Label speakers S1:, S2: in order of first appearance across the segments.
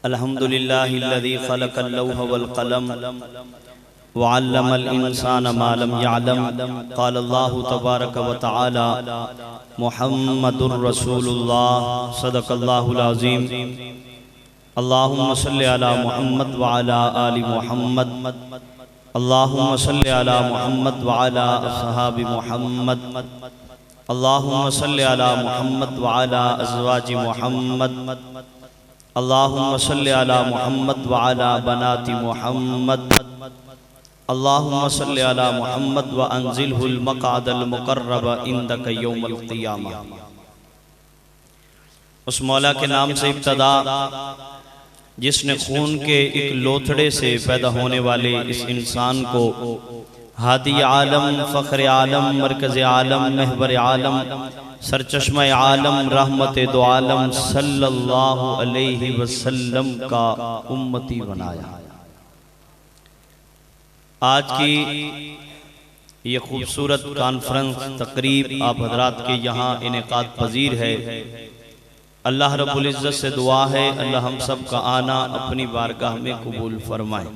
S1: अल्हम्दुलिल्लाहिल्लज़ी खलक़ल लौह वल क़लम वअल्लमल इंसाना मा लम यअलम। क़ालल्लाहु तबारक व तआला मुहम्मदुर रसूलुल्लाह सदक़ल्लाहुल अज़ीम। अल्लाहुम्मा सल्लि अला मुहम्मद व अला आलि मुहम्मद। अल्लाहुम्मा सल्लि अला मुहम्मद व अला अस्हाबि मुहम्मद। अल्लाहुम्मा सल्लि अला मुहम्मद व अला अज़वाजि मुहम्मद। अल्लाहुम्मा सल्लि अला मुहम्मद व अला बनाति मुहम्मद। अल्लाहुम्मा सल्लि अला मुहम्मद व अंज़िलहुल मक़अदल मुक़र्रब इंदक यौमल क़ियामा। उस मौला के नाम से इब्तदा जिसने खून के एक लोथड़े से पैदा होने वाले इस इंसान को हादी आलम, फ़ख्र आलम, मरकज़ आलम, महबर आलम, सरचश्मा आलम, रहमत दो आलम सल्लल्लाहु अलैहि वसल्लम का उम्मती बनाया। आज की ये खूबसूरत कॉन्फ्रेंस तकरीब आप हजरात के यहाँ इनेकाद पजीर है। अल्लाह रब्बुल इज़्ज़त से दुआ है अल्लाह हम सब का आना अपनी बारगाह में कबूल फरमाए।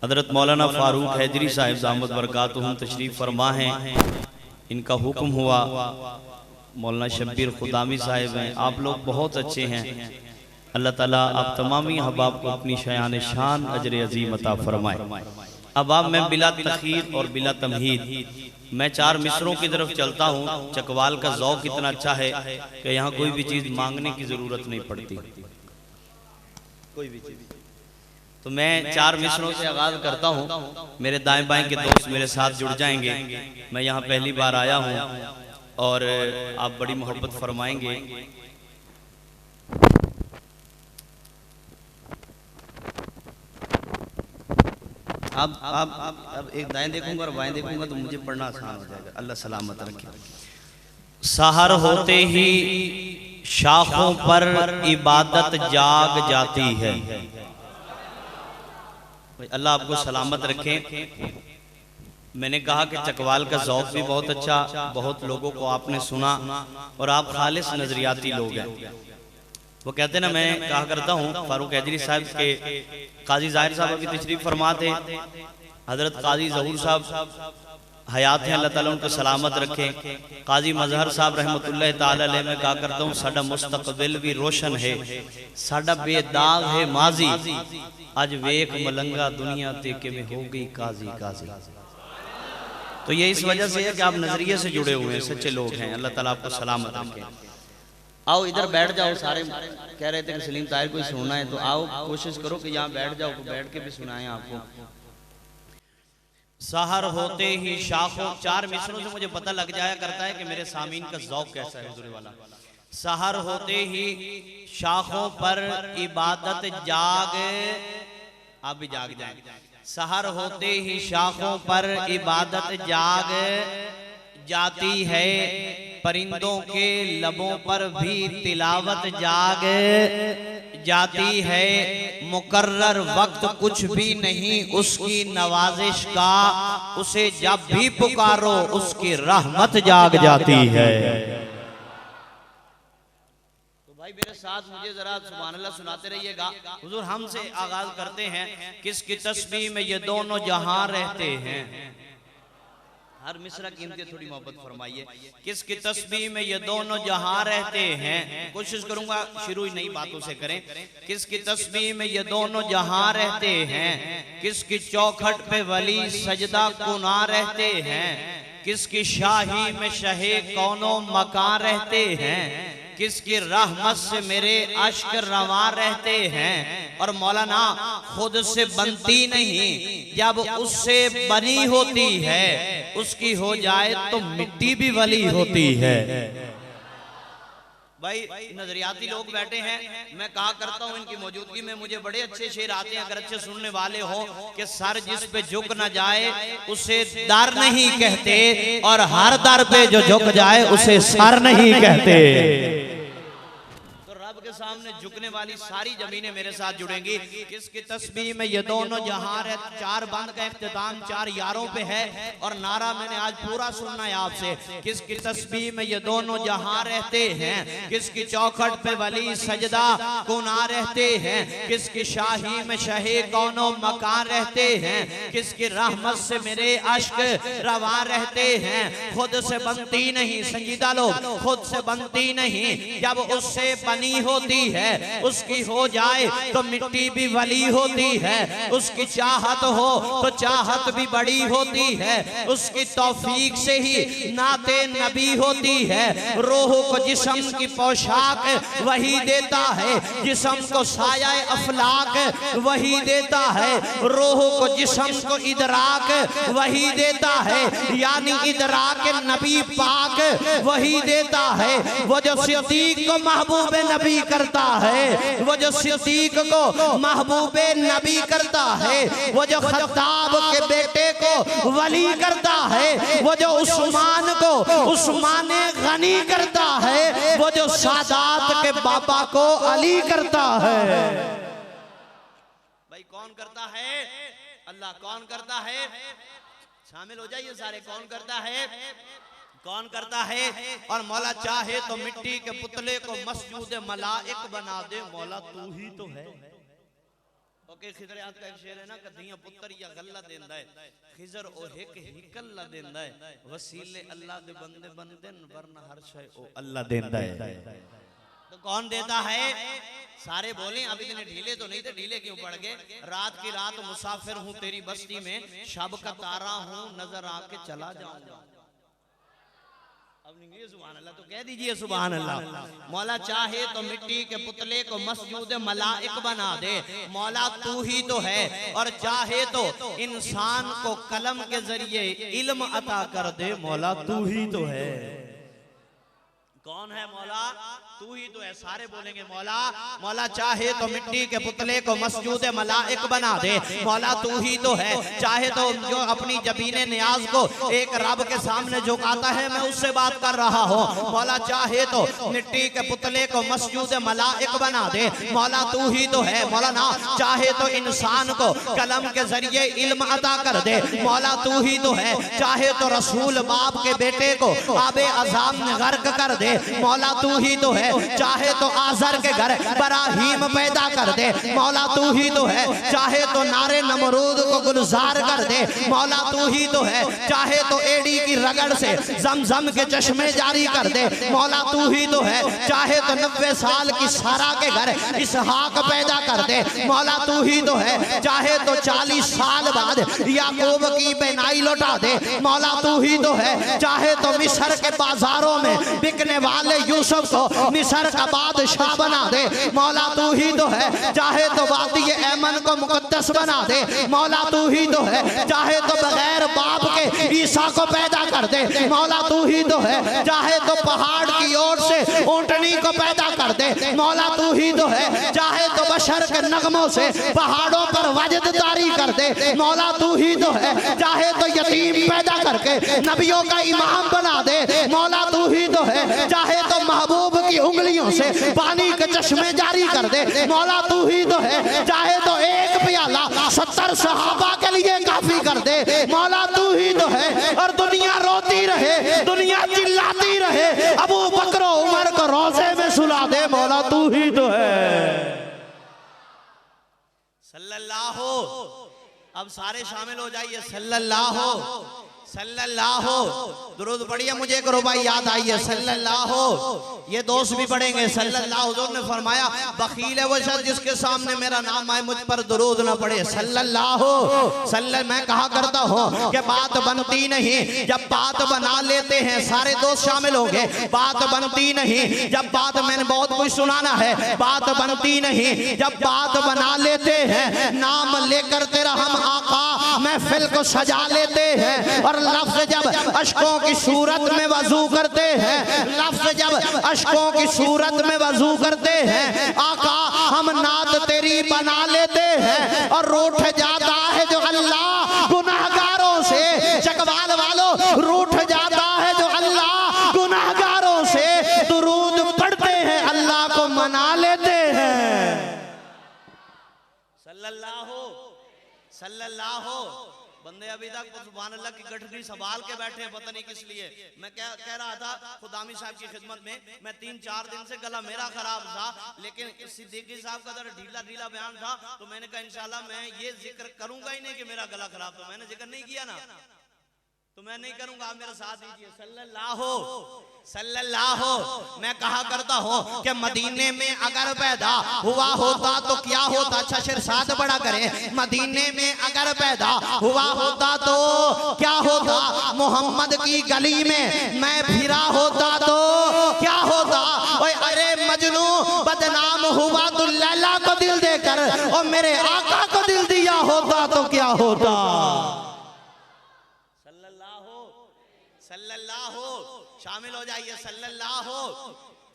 S1: हज़रत मौलाना फ़ारूक हैदरी साहिब दामत बरकातुहुम तशरीफ़ फरमा हैं। इनका हुक्म हुआ, मौलाना शब्बीर खुदामी साहिब हैं, आप लोग बहुत अच्छे हैं। अल्लाह ताला आप तमामी अहबाब को अपनी शान शान अजर अजीम अता फरमाए। अब आप मैं बिला तखीर और बिला तमहीद मैं चार मिसरों की तरफ चलता हूँ। चकवाल का ज़ौक़ इतना अच्छा है कि यहाँ कोई भी चीज़ मांगने की ज़रूरत नहीं पड़ती, कोई भी चीज़। तो मैं चार मिसरों से आगाज़ करता हूँ। मेरे दाएं बाएं के दोस्त मेरे साथ जुड़ जाएंगे। मैं यहाँ पहली बार आया हूँ और आप बड़ी मोहब्बत फरमाएंगे। अब एक दाएं देखूंगा और बाएं देखूंगा तो मुझे पढ़ना आसान हो जाएगा। अल्लाह सलामत रखे। सहर होते ही शाखों पर इबादत जाग जाती है। अल्लाह आपको सलामत रखे। मैंने कहा कि चकवाल का ज़ौक़ भी बहुत अच्छा, बहुत लोगों को आपने सुना और आप खालिस नजरियाती लोग हैं। वो कहते ना, मैं कहा करता हूँ फारूक हैदरी साहब के काजी ज़ाहिर साहब की तशरीफ़ फरमा थे। हज़रत काजी ज़हूर साहब हयात हैं, अल्लाह ताला उनको सलामत रखें। काजी मजहर साहब रहमतुल्लाह ताला अलैह में कहा करता हूँ, साडा मुस्तकबिल भी रोशन है, साडा बेदाग है माजी, आज वेख मलंगा दुनिया ते के में हो गई काजी काजी। तो ये इस वजह से है कि आप नजरिए से जुड़े हुए हैं, सच्चे लोग हैं। अल्लाह ताला आपको सलामत रखे। आओ इधर बैठ जाओ। सारे कह रहे थे कि सलीम ताहिर कोई सुनना है, तो आओ कोशिश करो कि यहाँ बैठ जाओ, तो बैठ के भी सुनाएं आपको। सहर होते ही शाखों, चार मिसरों से मुझे पता लग जाया करता है कि मेरे सामीन का ज़ौक़ कैसा है हुज़ूर वाला। सहर होते ही शाखों पर इबादत जाग, आप भी जाग जाएं। सहर होते ही शाखों पर इबादत जाग जाती है, परिंदों के लबों पर भी तिलावत जाग जाती है। मुकर्रर वक्त कुछ भी नहीं उसकी नवाजिश का, उसे जब भी पुकारो उसकी रहमत जाग जाती है। भाई मेरे साथ मुझे जरा सुभान अल्लाह सुनाते रहिएगा। हुजूर हमसे आगाज करते हैं, किसकी तस्बीह में ये दोनों जहां रहते हैं। हर मिसरा कीमती थोड़ी मोहब्बत फरमाइए। किसकी तस्बीह में ये दोनों जहां रहते हैं। कोशिश करूंगा शुरू ही नई बातों से करें। किसकी तस्बीह में ये दोनों जहां रहते हैं, किसकी चौखट पे वली सजदा कुना रहते हैं, किसकी शाही में शहे कौनो मकान रहते हैं, किसकी रहमत से मेरे अश्क रवा रहते हैं। और मौलाना खुद से बनती नहीं, जब उससे बनी होती है, उसकी हो जाए तो मिट्टी भी वली होती है। भाई नजरियाती लोग बैठे हैं, मैं कहा करता हूँ इनकी मौजूदगी में मुझे बड़े अच्छे शेर आते हैं। अगर अच्छे सुनने वाले हो कि सर जिस पे झुक न जाए उसे दर नहीं कहते, और हर दर पे जो झुक जाए उसे सर नहीं कहते। सामने झुकने वाली सारी जमीनें मेरे साथ जुड़ेंगी। किसकी तस्बीह में ये दोनों जहां है, चार बंद का इख्तिताम चार यारों पे है और नारा मैंने आज पूरा सुनना है आपसे। किसकी तस्बीह में ये दोनों जहां रहते हैं, किसकी चौखट पे वली सजदा गुना रहते हैं, किसकी शाही में शहे कौनो मकान रहते हैं, किसकी रहमत से मेरे अश्क रवा रहते हैं। खुद से बनती नहीं, संजीदा लोग, खुद से बनती नहीं, जब उससे बनी होती है उसकी हो जाए तो मिट्टी भी वली होती है। उसकी चाहत हो तो चाहत भी बड़ी होती है। उसकी तौफीक से ही नाते नबी होती है। रूह को जिस्म की पोशाक वही देता है, जिस्म को साया अफलाक वही देता है। रूह को जिस्म को इदराक वही देता है, यानी इदराक नबी पाक वही देता है। वो जो सिद्दीक को महबूब नबी करता है, वो जो सिद्दीक को महबूब नबी करता है, वो जो खत्ताब के बेटे को वली करता है, वो जो उस्मान को उस्मान गनी करता है, वो जो सादात के बाबा को अली करता है। भाई कौन करता है? अल्लाह। कौन करता है? शामिल हो जाइए सारे। कौन करता है? कौन करता है? और मौला चाहे तो मिट्टी के पुतले को मस्जूद मलाइक बना दे। मौला तू ही तो है। ओके, खिजर याद का एक शेर है ना, कदियां पुत्र या गल्ला देंदा है, खिजर ओ हिक हिकल्ला देंदा है, वसीले अल्लाह दे बंदे बंदन वरना हर शय ओ अल्लाह देंदा है। तो कौन देता है? सारे बोले। अब इतने ढीले तो नहीं थे, ढीले क्यों पड़ गए? रात की रात मुसाफिर हूँ तेरी बस्ती में, शब का तारा हूँ नजर आके चला जाऊंगा। अब नहीं सुभान अल्लाह तो कह दीजिए सुभान अल्लाह। मौला चाहे तो मिट्टी के पुतले को मस्जूद मलाइक बना दे। मौला तू ही तो है। और चाहे तो इंसान को कलम के जरिए इल्म अता कर दे। मौला तू ही तो है। कौन है मौला? तू ही तो है। सारे बोलेंगे मौला। मौला चाहे तो मिट्टी के पुतले को मस्जूद मलाइक बना दे। मौला तू ही तो है। चाहे तो जो अपनी जबीने नियाज को एक रब के सामने झुकाता है, मैं उससे बात कर रहा हूँ। मौला चाहे तो मिट्टी के पुतले को मस्जूद मलाइक बना दे। मौला तू ही तो है। मौला ना चाहे तो इंसान को कलम के जरिए इल्म अता कर दे। मौला तू ही तो है। चाहे तो रसूल बाप के बेटे को आबे अजाब में गर्क कर दे। मौला तू ही तो है। चाहे तो आजर के घर बराहीम पैदा कर दे। मौला तू ही तो है। चाहे तो नारे नमरूद को गुलजार कर दे। मौला तू ही तो है। चाहे तो एड़ी की रगड़ से जमजम के चश्मे जारी कर दे। मौला तू ही तो है। चाहे तो 90 साल की सारा के घर इसहाक पैदा कर दे। मौला तू ही तो है। चाहे तो 40 साल बाद याकूब की बेनाई लौटा दे। मौला तू ही तो है। चाहे तो मिस्र के बाजारों में बिकने वाले यूसुफ को मिस्र का बादशाह बना दे। मौला तू ही तो है। चाहे तो वादी ऐमन को मुकद्दस बना दे। मौला तू ही तो है। चाहे तो बगैर बाप के ईसा को पैदा कर दे। मौला तू ही तो है। चाहे तो पहाड़ की ओर से ऊंटनी को पैदा कर दे। मौला तू ही तो है। चाहे तो बशर के नगमों से पहाड़ों पर वजद तारी कर दे। मौला तू ही तो है। चाहे तो यतीम पैदा करके नबियों का इमाम बना दे। मौला तू ही तो है। चाहे तो महबूब की उंगलियों से पानी के चश्मे जारी कर दे। मौला तू ही तो है। चाहे तो एक प्याला 70 सहाबा के लिए काफी कर दे। मौला तू ही तो है। और दुनिया रोती रहे, दुनिया चिल्लाती रहे, अबू बकर उमर को रोजे में सुला दे। मौला तू ही तो है। सल्लल्लाहु। अब सारे शामिल हो जाइए। सल्लल्लाहु सल्लल्लाहु। दुरूद पढ़िए, मुझे एक रुबाई याद आई है। सल्लल्लाहु। ये दोस्त भी पढ़ेंगे। सल्लल्लाहु। हुजूर ने फरमाया बखील है वो शख्स जिसके सामने मेरा नाम आए मुझ पर दुरूद ना पढ़े। सल्लल्लाहु। मैं कहा करता हूँ कि बात बनती नहीं, जब बात बना लेते हैं सारे दोस्त शामिल होंगे। बात बनती नहीं जब बात, मैंने बहुत कुछ सुनाना है। बात बनती नहीं जब बात बना लेते हैं। नाम लेकर तेरा हम आका महफिल को सजा लेते हैं। और लफ्ज जब अशकों की सूरत में वजू करते हैं, लफ्ज जब अशकों की सूरत में वजू करते हैं, आका हम नात तेरी बना लेते हैं। और रूठ जाता है जो अल्लाह गुनाहगारों से, चकवाल वालों रूठ जाता है जो अल्लाह गुनाहगारों से। दुरूद पढ़ते हैं, अल्लाह को मना लेते सल्लल्लाहु। बंदे अभी तक सुभान अल्लाह की गठरी संभाल के बैठे हैं, पता नहीं किस लिए। मैं क्या कह रहा था खुदामी साहब की खिदमत में, मैं 3-4 दिन से गला मेरा खराब था, लेकिन सिद्दीकी साहब का जरा ढीला ढीला बयान था, तो मैंने कहा इंशाल्लाह मैं ये जिक्र करूंगा ही नहीं कि मेरा गला खराब था। मैंने जिक्र नहीं किया ना, तो मैं नहीं करूंगा, आप मेरा साथ दीजिए। सल्लल्लाहु सल्लल्लाहु। मैं कहा करता हूँ कि मदीने में अगर पैदा हुआ होता तो क्या होता। अच्छा शेर साथ बड़ा करे। मदीने में अगर पैदा हुआ होता तो क्या होता। मोहम्मद की गली में मैं फिरा होता तो क्या होता। ओए अरे मजनू बदनाम हुआ तो लैला को दिल देकर और मेरे आका को दिल दिया होता तो क्या होता। सल्लल्लाहु, शामिल हो जाइए। सल्लल्लाहु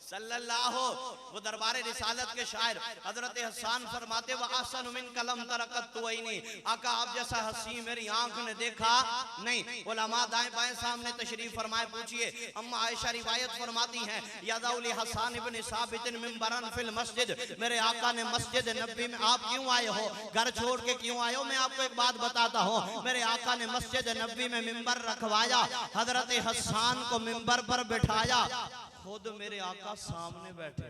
S1: सल्लल्लाहु। वो दरबारे रिसालत के शायर हजरत हसन फरमाते व अहसन मिन कलम तरकत तुवैनी। आका आप जैसा हसी मेरी आंख ने देखा नहीं। उलमा दाएं बाएं सामने तशरीफ फरमाए, पूछिए। अम्मा आयशा रिवायत फरमाती हैं यदाउली हसन इब्न साबित मिंबरन फिल मस्जिद। मेरे आका ने मस्जिद नबी में, आप क्यों आए हो, घर छोड़ के क्यों आए हो। मैं आपको एक बात बताता हूँ। मेरे आका ने मस्जिद नबी में मिंबर रखवाया, हजरत हसन को मिंबर पर बिठाया, खुद मेरे आका सामने बैठे,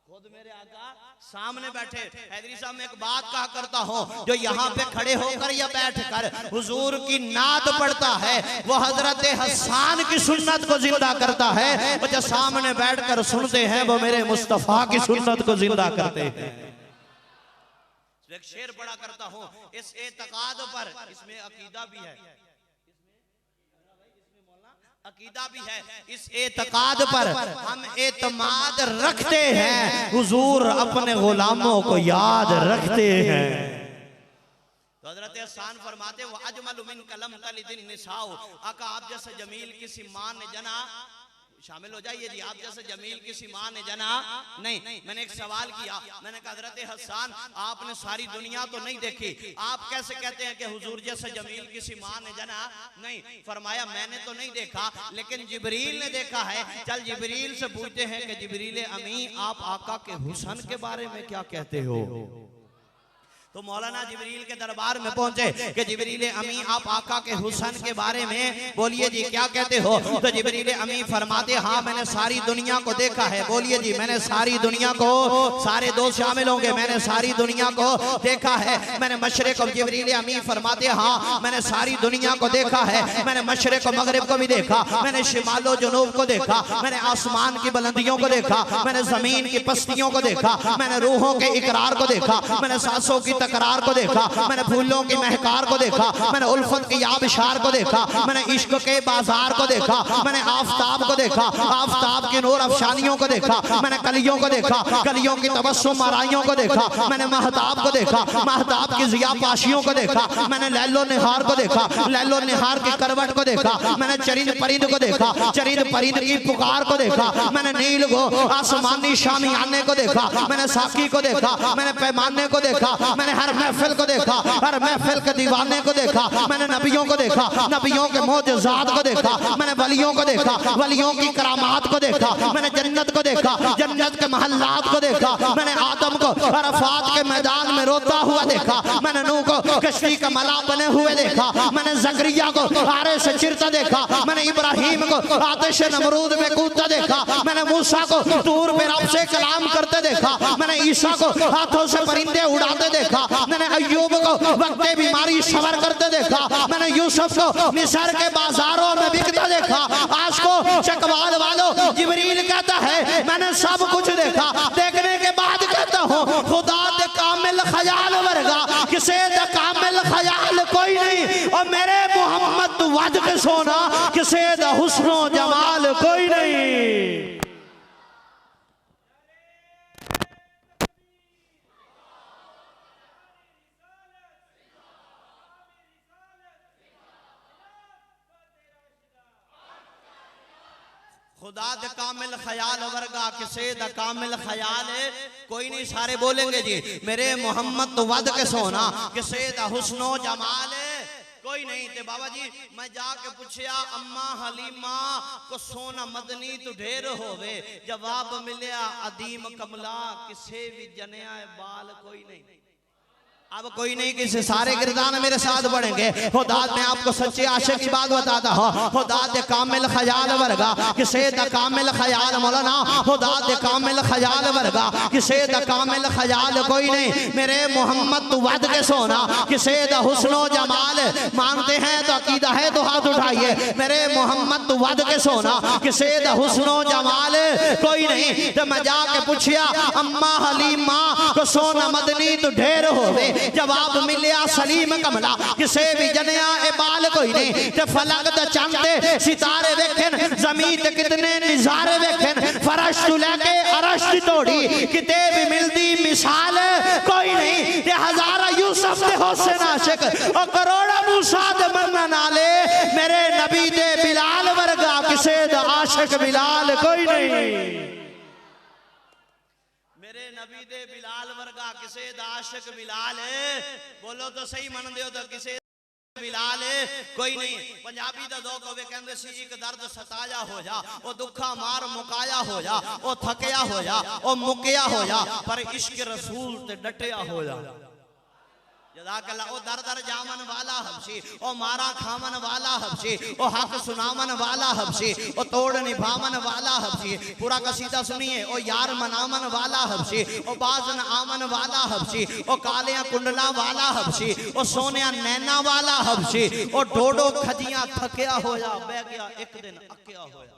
S1: खुद मेरे आका सामने बैठे। हैदरी साहब मैं एक बात कहा करता हूँ, जो यहाँ पे खड़े होकर या बैठकर हुजूर की नात पढ़ता है वो हजरत हसन की सुन्नत को जिंदा करता है, और जो सामने बैठकर सुनते हैं वो मेरे मुस्तफा की सुन्नत को जिंदा करते हैं। एक शेर पढ़ा करता हूँ इस एतकाद पर, इसमें अकीदा भी है, अकीदा भी है। इस एतकाद पर हम एतमाद रखते हैं, हुजूर अपने गुलामों को याद रखते हैं। तो हजरत हसन फरमाते वो अजमल मिन कलम तलिदिन निसाओ। आका आप जैसे जमील किसी मां ने जना, शामिल हो जाइए जी, आप जैसे जमील किसी मां ने जना नहीं। मैंने एक सवाल किया, मैंने कहा हजरत हसन आपने सारी दुनिया तो नहीं देखी, आप कैसे कहते हैं कि हुजूर जैसे जमील किसी मां ने जना नहीं। फरमाया मैंने तो नहीं देखा, लेकिन जिब्रील ने देखा है। चल जिब्रील से पूछते हैं कि जिब्रील अमी आप आका के हुस्न के बारे में क्या कहते हो। तो मौलाना जिब्रील के दरबार में पहुंचे कि जिब्रील अमी आप आका के हुस्न के बारे में बोलिए जी क्या कहते हो। तो जिब्रील अमी फरमाते हाँ मैंने सारी दुनिया को देखा है। बोलिए जी मैंने सारी दुनिया को, सारे दोस्त शामिल होंगे, मैंने सारी दुनिया को देखा है। मैंने मशरिक को, जिब्रील अमी फरमाते हाँ मैंने सारी दुनिया को देखा है। मैंने मशरिक को मगरिब को भी देखा, मैंने शिमालो जुनूब को देखा, मैंने आसमान की बुलंदियों को देखा, मैंने जमीन की पस्तियों को देखा, मैंने रूहों के इकरार को देखा, मैंने सांसों की तकरार को देखा, मैंने फूलों की महकार को देखा, मैंने उल्फत की आबिशार को देखा, मैंने इश्क के बाजार को देखा, मैंने आफताब को देखा, आफताब की नूर अफशानियों को देखा, मैंने कलियों को देखा, कलियों की तबस्सुम आराइयों को देखा, मैंने महताब को देखा, महताब की जिया पाशियों को देखा, मैंने लैलो निहार को देखा, लैलो निहार की करवट को देखा, मैंने चरिंद परिंद को देखा, चरिंद परिंद की पुकार को देखा, मैंने नील को आसमानी शामियाने को देखा, मैंने साकी को देखा, मैंने पैमाने को देखा, मैंने हर महफिल को देखा, हर महफिल के दीवाने को देखा, मैंने नबियों को देखा, नबियों के मौजज़ात को देखा, मैंने वलियों को देखा, वलियों की करामात को देखा, मैंने जन्नत को देखा, जन्नत के महल्लात को देखा, मैंने आदम को अरफात के मैदान में रोता हुआ देखा, मैंने नूह को कश्ती का मला बने हुए देखा, मैंने जकरिया को आरे से चिरता देखा, मैंने इब्राहिम को आतिश नमरूद में कूदता देखा, मैंने मूसा को तूर में रब से कलाम करते देखा, मैंने ईसा को हाथों से परिंदे उड़ाते देखा, मैंने अय्यूब को वक्ते बीमारी सवर करते देखा, मैंने यूसुफ को मिस्र के बाजारों में बिकता देखा। आज को चकवाल वालों जिब्रील कहता है मैंने सब कुछ देखा, देखने के बाद कहता हूँ खुदा दे कामिल ख्याल वर्गा किसे दे कामिल ख्याल कोई नहीं, और मेरे मोहम्मद तू वज के सोना किसे दे हुस्नो जमाल कोई नहीं। खुदा द कामिल ख्याल वर्गा किसे द कामिल ख्याल कोई नहीं। सारे बोलेंगे जी मेरे मोहम्मद तो वद के सोना किसे द हुस्नो जमाल कोई नहीं। ते बाबा जी मैं जाके पूछया अम्मा हलीमा को सोना मदनी तो ढेर होवे, जवाब मिलया अदीम कमला किसे भी जनिया बाल कोई नहीं।
S2: अब कोई नहीं किसी सारे गिरदान मेरे साथ बढ़ेंगे। खुदाद मैं आपको सच्चे आशिक की बात बताता हूँ। खुदाद कामिल ख्याल वर्गा किसे द कामिल ख्याल मौलाना, खुदाद कामिल ख्याल वर्गा किसे द कामिल ख्याल कोई नहीं। मेरे मोहम्मद तू वद के सोना किसे द हुस्नो जमाल, मानते हैं तो अकीदा है तो हाथ उठाइए। मेरे मोहम्मद तू वद के सोना किसे द हुस्नो जमाल कोई नहीं। तो मैं जाके पूछिया अम्मा हलीमा को सोना मदनी तू ढेर होवे, जवाब मिलिया सलीम कमला किसे भी जनिया ए बाल कोई नहीं। ते फलक द चंदे सितारे वेखन, जमीन ते कितने निजारे वेखन, फरश तू लेके अरश दी तोड़ी किते भी मिलदी मिसाल कोई नहीं। ते हजारा यूसुफ दे हुसैन आशिक और करोड़ा मूसा दे मन्ना नाले, मेरे नबी दे बिलाल वर्गा किसे द आशिक बिलाल कोई नहीं। मेरे नबी दे बिलाल वर्गा किसे दा आशिक बिलाल है, बोलो तो सही मन दे तो किसे बिलाल है कोई नहीं। पंजाबी दा दोख होवे कहंदे सी एक दर्द सताया हो जा, ओ दुखा मार मुकाया हो जा, ओ थकया हो जा, ओ मुकिया हो जा, पर इश्क रसूल ते डटया हो जा। जज़ाकल्लाह। ओ दर दर जामन वाला हबशी, ओ मारा खामन वाला हबशी, ओ हक सुनामन वाला हबशी, ओ तोड़ निभावन वाला हबशी। पूरा कसीदा सुनिए। ओ यार मनामन वाला हबशी, ओ बाजन आमन वाला हबशी, ओ कालिया कुंडला वाला हबशी, ओ सोनिया नैना वाला हबशी, ओ डोडो खजियां थकिया होया, बह गया एक दिन अकिया होया।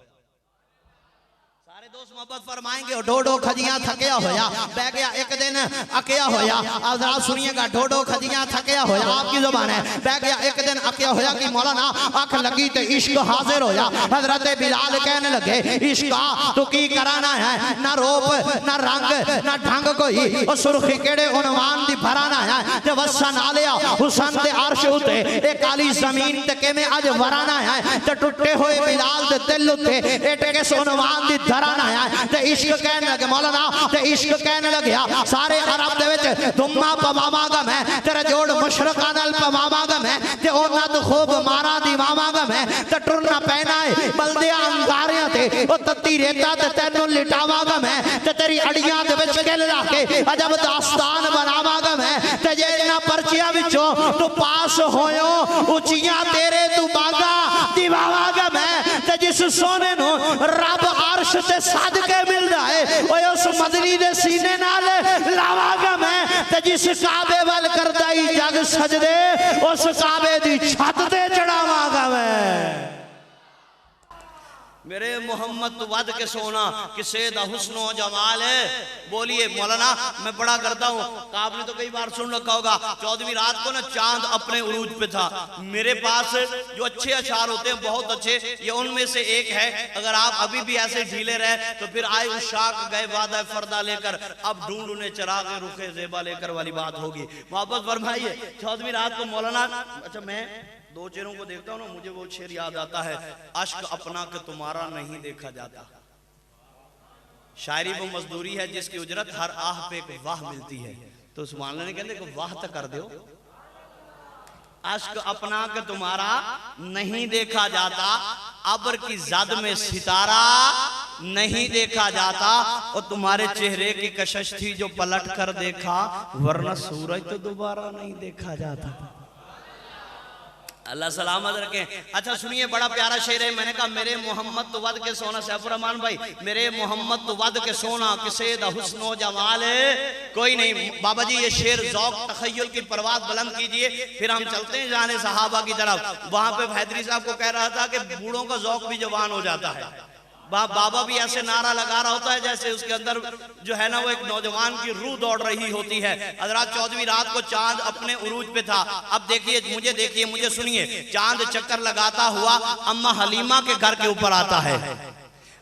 S2: सारे दोस्त मोहब्बत फरमाएंगे। डोडो खजियां थकिया होया, बह गया एक दिन अकिया होया। आप सुनिएगा, डोडो खजियां थकिया होया आपकी जुबान है, बह गया एक दिन अकिया होया कि मौलाना अख लगी तो इश्क हाजिर होया। हजरत बिलाल कहने लगे इश्क तू की कराना है, ना रूप ना रंग ना ढंग कोई, ओ सुर्खी केड़े उनवान दी भराना है। ते वसन आ लिया हुसन दे अर्श उते, ए काली जमीन ते किवें अज वराना है। ते टुटे होए बिलाल दे दिल उते एट किस उनवान दी धराना है। ते इश्क कहने लगे मौलाना, ते इश्क कहने लगे सारे अरब दे विच दुम्मा पवावांगा मैं, तेरे जोड़ मुशरका नाल पवावांगा मैं, ते ओना तो खूब मारा दीवावांगा मैं। ते टुरना पैना है बलदिया अंगारियां ते, ओ तत्ती रेता ते तैनू लिटावांगा मैं। ते तेरी अड़ियां दे विच किल रख के अजब दास्तान बनावांगा मैं। ते जे इन्हां पर्चियां विचों तू पास होयो, उचियां तेरे तू बागा दीवावांगा मैं। ते जिस सोने नु रब अर्श ते सदके मिलदा है, ओए उस मदनी दे सीने नाल लावांगा मैं। ते जिस काबे वल करदा ही जग सजदे, उस काबे दी छत ते चढ़ावांगा मैं। मेरे मोहम्मद तू वद के सोना किसे दा हुस्नो जमाल है। बोलिए मौलाना मैं बड़ा करता हूँ, आपने तो कई बार सुन रखा होगा 14वीं रात को ना चांद अपने उरूज पे था। मेरे पास जो अच्छे अशार होते हैं बहुत अच्छे, ये उनमें से एक है। अगर आप अभी भी ऐसे ढीले रहे तो फिर आए उशाक गए वादा फरदा लेकर, अब ढूंढ उन्हें चराग रुखे जेबा लेकर वाली बात होगी। मोहब्बत फरमाइए 14वीं रात को मौलाना, अच्छा मैं दो चेहरों को देखता हूँ ना, मुझे वो शेर याद आता है, अश्क अपना के तुम्हारा नहीं देखा जाता। शायरी वो मजदूरी है जिसकी उजरत हर आह पे एक वाह मिलती है। तो उस मामले ने कहते वाह तो कर दो। अश्क अपना के तुम्हारा नहीं देखा जाता, अब्र की जद में सितारा नहीं देखा जाता, और तुम्हारे चेहरे की कशिश थी जो पलट कर देखा, वरना सूरज तो दोबारा नहीं देखा जाता। अल्लाह सलामत रखे। अच्छा सुनिए, बड़ा प्यारा शेर है। मैंने कहा मेरे मोहम्मद तो वद के सोना, सैफुर रहमान भाई, मेरे मोहम्मद तो वद के सोना किसे दा हुस्नो जमाल कोई नहीं। बाबा जी ये शेर ज़ौक़ तख़य्युल की परवाज़ बुलंद कीजिए, फिर हम चलते हैं जाने सहाबा की तरफ। वहां पे हैदरी साहब को कह रहा था कि बूढ़ों का ज़ौक़ भी जवान हो जाता है। बाबा भी ऐसे नारा लगा रहा होता है जैसे उसके अंदर जो है ना वो एक नौजवान की रूह दौड़ रही होती है। हज़रात 14वीं रात को चांद अपने उरूज पे था। अब देखिए मुझे सुनिए, चांद चक्कर लगाता हुआ अम्मा हलीमा के घर के ऊपर आता है।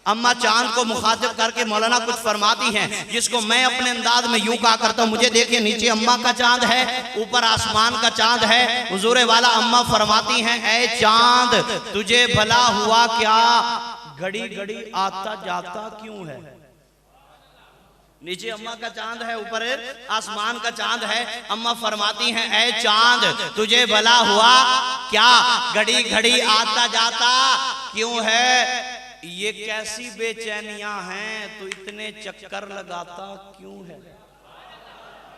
S2: अम्मा चांद को मुखातिब करके मौलाना कुछ फरमाती हैं, जिसको मैं अपने अंदाज में यूं कहा करता हूं, मुझे देखिए नीचे अम्मा का चांद है, ऊपर आसमान का चांद है। हुजूर वाला अम्मा फरमाती हैं, ऐ चांद तुझे भला हुआ क्या, घड़ी घड़ी आता जाता क्यों है। नीचे अम्मा का चांद है, ऊपर आसमान का चांद है। अम्मा फरमाती हैं, ऐ चांद तुझे भला हुआ क्या, घड़ी घड़ी आता जाता क्यों है। ये कैसी बेचैनियां हैं, तो इतने चक्कर लगाता क्यों है।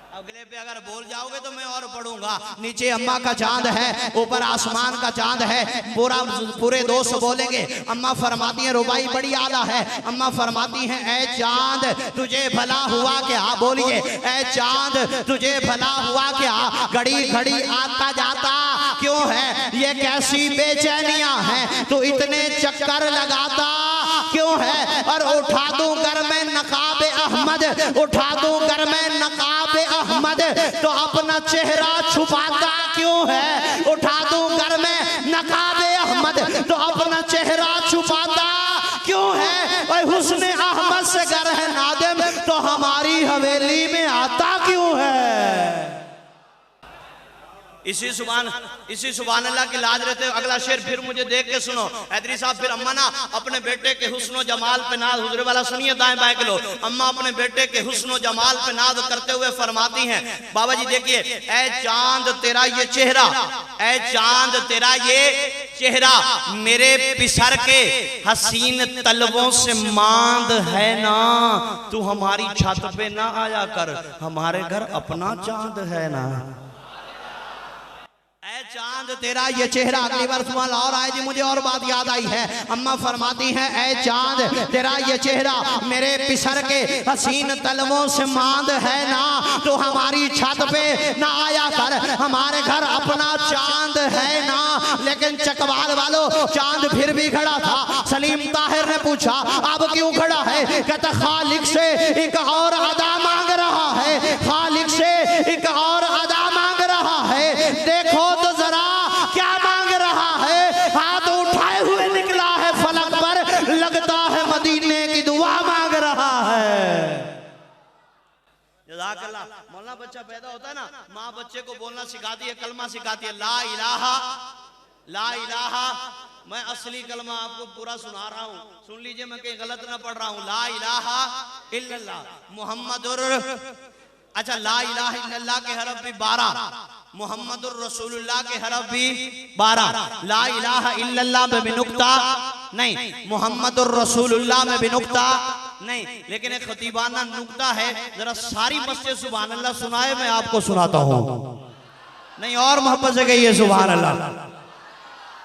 S2: अगले पे अगर बोल जाओगे तो मैं और पढ़ूंगा। नीचे अम्मा का चांद है, ऊपर आसमान का चांद है। पूरे दोस्त बोलेंगे। अम्मा फरमाती है, रुबाई बड़ी आला है। अम्मा फरमाती हैं, ऐ चांद तुझे भला हुआ क्या, बोलिए ऐ चांद तुझे भला हुआ क्या, घड़ी घड़ी आता जाता क्यों है, ये कैसी बेचैनियां हैं, तू इतने चक्कर लगाता क्यों है। और उठा दूं घर में नकाबे अहमद, उठा दूं घर में नकाबे अहमद, तो अपना चेहरा छुपाता क्यों है। उठा दूं घर में नकाबे अहमद, तो अपना चेहरा छुपाता क्यों है। और हुस्ने अहमद से घर है नादिम, तो हमारी हवेली में आता क्यों है। इसी सुभान अल्लाह की लाज रहते। अगला शेर फिर मुझे देख के सुनो हैदरी साहब। फिर अम्मा ना अपने बेटे के हुस्न जमाल पे नाज, हुजरे वाला सुनिए दाएं बाएं के लोग। अम्मा अपने बेटे के हुस्न जमाल पे नाज करते हुए फरमाती हैं, बाबा जी देखिए, ऐ चांद तेरा ये चेहरा, ऐ चांद तेरा ये चेहरा मेरे पिसर के हसीन तलवों से मांद है ना, तू हमारी छत पे ना आया कर, हमारे घर अपना चांद है ना। ऐ चांद तेरा ये चेहरा, अगली बार सुबह और आए जी मुझे और बात याद आई है। अम्मा फरमाती हैं, ऐ चांद तेरा ये चेहरा मेरे पिसर के हसीन तलवों से मांद है ना, तो हमारी छत पे ना आया कर, हमारे घर अपना चांद है ना। लेकिन चकवाल वालों, चांद फिर भी खड़ा था। सलीम ताहिर ने पूछा, अब क्यों खड़ा है। कहता खालिक से एक और अदा मांग रहा है, खालिक से एक और अदा मांग रहा है। देखो तो जरा क्या मांग रहा है। हाथ उठाए हुए निकला है फलक पर, लगता है मदीने की दुआ मांग रहा है। जज़ाकल्लाह। मौलाना बच्चा पैदा होता है ना, माँ बच्चे को बोलना सिखाती है, कलमा सिखाती है, ला इलाहा ला इलाहा। मैं असली कलमा आपको पूरा सुना रहा हूँ, सुन लीजिए, मैं कहीं गलत ना पढ़ रहा हूँ। ला इलाहा इल्लल्लाह मुहम्मदुर, अच्छा ला इलाहा इल्लल्लाह के हरफ भी 12, मुहम्मदुर रसूलुल्लाह के हरफ भी 12। ला इलाहा इल्लल्लाह में भी नुक्ता नहीं, मुहम्मदुर रसूलुल्लाह में भी नुक्ता नहीं, लेकिन एक खतीबाना नुक्ता है। जरा सारी मस्जिद सुभान अल्लाह सुनाए, मैं आपको सुनाता हूँ। नहीं और मोहब्बत से कहिए सुभान अल्लाह।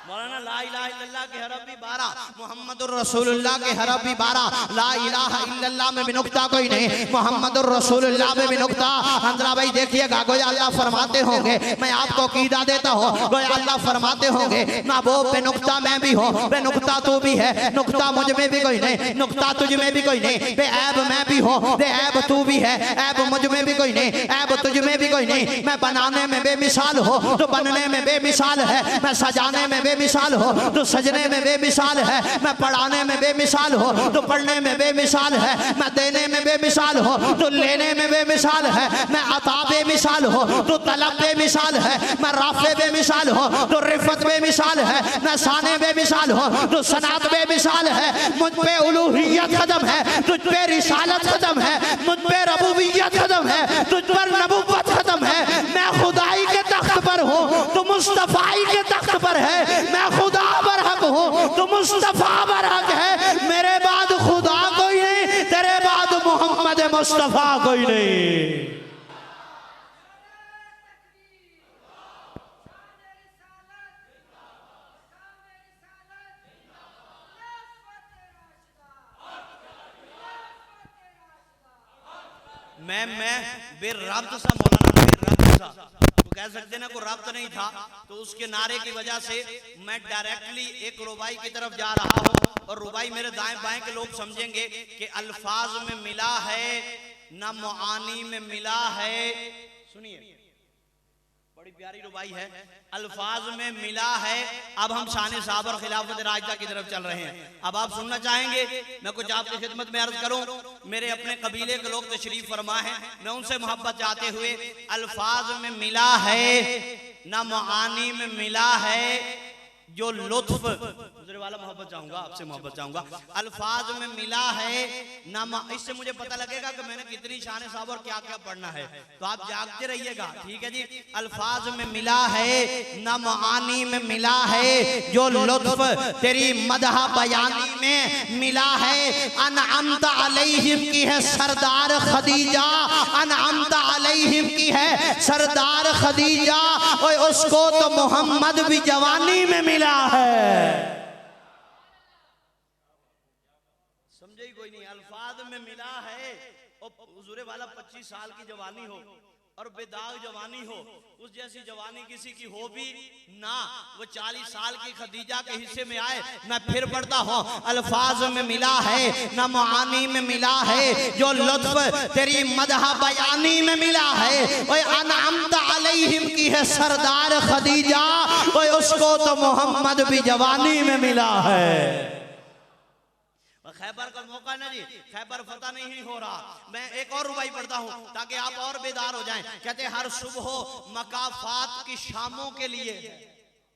S2: मौलाना ला इलाहा इल्लल्लाह के हरफ भी 12, मुहम्मदुर रसूलुल्लाह के हरफ भी 12। ला इलाहा इल्लल्लाह में भी नुक्ता कोई नहीं, मुहम्मदुर रसूलुल्लाह में भी नुक्ता। हंजरा भाई देखिएगा, गोया अल्लाह फरमाते होंगे, मैं आपको कीदा देता हूँ, गोया अल्लाह फरमाते होंगे, महबूब पे नुक्ता मैं भी हूँ, बे नुक्ता तू भी है, नुक्ता मुझ में भी कोई नहीं, नुक्ता तुझ में भी कोई नहीं, बे ऐब मैं भी हूँ, बे ऐब तू भी है, ऐब मुझ में भी कोई नहीं, ऐब तुझ में भी कोई नहीं। मैं बनाने में बेमिसाल हो, तो बनने में बेमिसाल है। मैं सजाने में बेमिसाल हो, तो सजने में बेमिसाल है। मैं पढ़ाने में बेमिसाल हो, तो पढ़ने में बेमिसाल है। मैं देने में बेमिसाल हो, तो लेने में बेमिसाल है। मैं अता बेमिसाल हो, तो तलब बेमिसाल है। मैं राफे बेमिसाल हो, तो रिफत बेमिसाल है। मैं साने बेमिसाल हो, तो सनात बेमिसाल है। मुझ पे उलूहियत खत्म है, तुझ पे रिसालत खत्म है। मुझ पे रबूबियत खत्म है, तुझ पर नबूवत खत्म है। मैं खुदाई के तख्त पर हूँ, तो मुस्तफाई के तख्त पर है। मैं खुदा बरहक हूँ, तो मुस्तफा बरहक है। मेरे बाद खुदा कोई नहीं, तेरे बाद मोहम्मद मुस्तफा कोई नहीं। मैं बेरब्त सा मौलाना, बेरब्त सा तो कह सकते ना, कोई रब्त नहीं था, तो उसके नारे की वजह से मैं डायरेक्टली एक रुबाई की तरफ जा रहा हूँ। और रुबाई मेरे दाएं बाएं के लोग समझेंगे कि अल्फाज में मिला है ना मुआनी में मिला है। सुनिए, बड़ी प्यारी रुबाई है, अल्फाज में मिला है। अब हम शान साहब और खिलाफत राजदा की तरफ चल रहे हैं। अब आप सुनना चाहेंगे, मैं कुछ आपकी खिदमत में अर्ज करूं। मेरे अपने कबीले के लोग तशरीफ फरमा है, मैं उनसे मोहब्बत चाहते हुए, अल्फाज में मिला है ना मुआनी में मिला है, जो लुत्फ वाला मोहब्बत चाहूंगा, आपसे मोहब्बत चाहूंगा। अल्फाज में मिला है ना, इससे मुझे पता लगेगा कि मैंने कितनी शान साहब और क्या क्या पढ़ना है, तो आप जागते रहिएगा, ठीक है जी। अल्फाज में मिला है ना मानी में मिला है, जो लुत्फ तेरी मदह बयानी में मिला है। अनअमत अलैहिम की है सरदार खदीजा, अनअमत अलैहिम की है सरदार खदीजा, और उसको तो मोहम्मद भी जवानी में मिला है। समझे कोई नहीं? अल्फाज में मिला है, और हुजूर वाला 25 साल की जवानी हो और बेदाग जवानी हो, उस जैसी जवानी किसी की हो भी ना, वो 40 साल की खदीजा के हिस्से में आए। मैं फिर पढ़ता हूँ, अल्फाज में मिला है ना मानी में मिला है, जो लुत्फ तेरी मदह बयानी में मिला है। ओए अनअमत अलैहिम की है सरदार खदीजा, ओए उसको तो मोहम्मद भी जवानी में मिला है। खैबर का मौका ना जी, खैबर फतह नहीं हो रहा। मैं एक और रुबाई पढ़ता हूँ ताकि आप और बेदार हो जाएं। कहते हर सुबह मकाफात की शामों के लिए,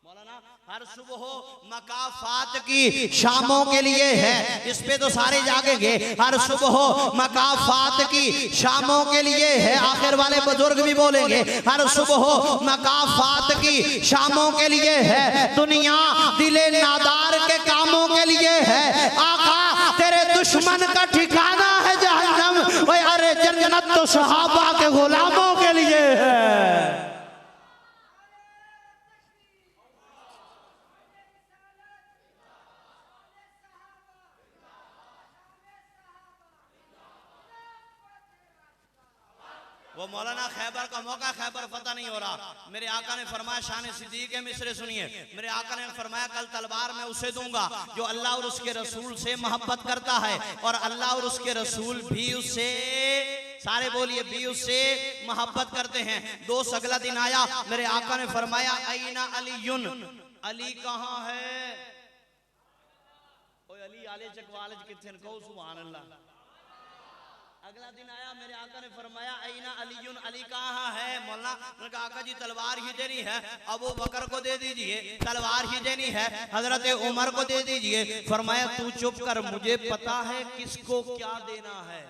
S2: मौलाना हर सुबह मकाफात की शामों के लिए है, इस पे तो सारे जागेंगे। हर सुबह मकाफात की शामों के लिए है, आखिर वाले बुजुर्ग भी बोलेंगे। हर सुबह मकाफात की शामों के लिए है, दुनिया दिले नादार के कामों के लिए है। आका तेरे दुश्मन का ठिकाना है जहन्नम, ओए अरे जन्नत तो सहाबा के गुलामों के लिए है। वो मौलाना खैबर का मौका, खैबर फतह नहीं हो रहा। मेरे आका ने फरमाया, शान सिद्दीक के मिसरे सुनिए, मेरे आका ने फरमाया कल तलवार मैं उसे दूंगा जो अल्लाह और उसके रसूल से मोहब्बत करता है, और अल्लाह और उसके रसूल भी उससे, सारे बोलिए, भी उससे मोहब्बत करते हैं। दोस्त अगला दिन आया, मेरे आका ने फरमाया अईना अलीयुन, अली कहाँ है? ओए अली आले चकवालज किथे कहो सुभान अल्लाह। अगला दिन आया, मेरे आका ने फरमाया अईना अलीयुन, अली कहाँ है? मौलाना ने कहा आका जी तलवार ही देनी है, अबू बकर को दे दीजिए। तलवार ही देनी है, हजरत उमर को दे दीजिए। फरमाया तू चुप कर, मुझे पता है किसको क्या देना है।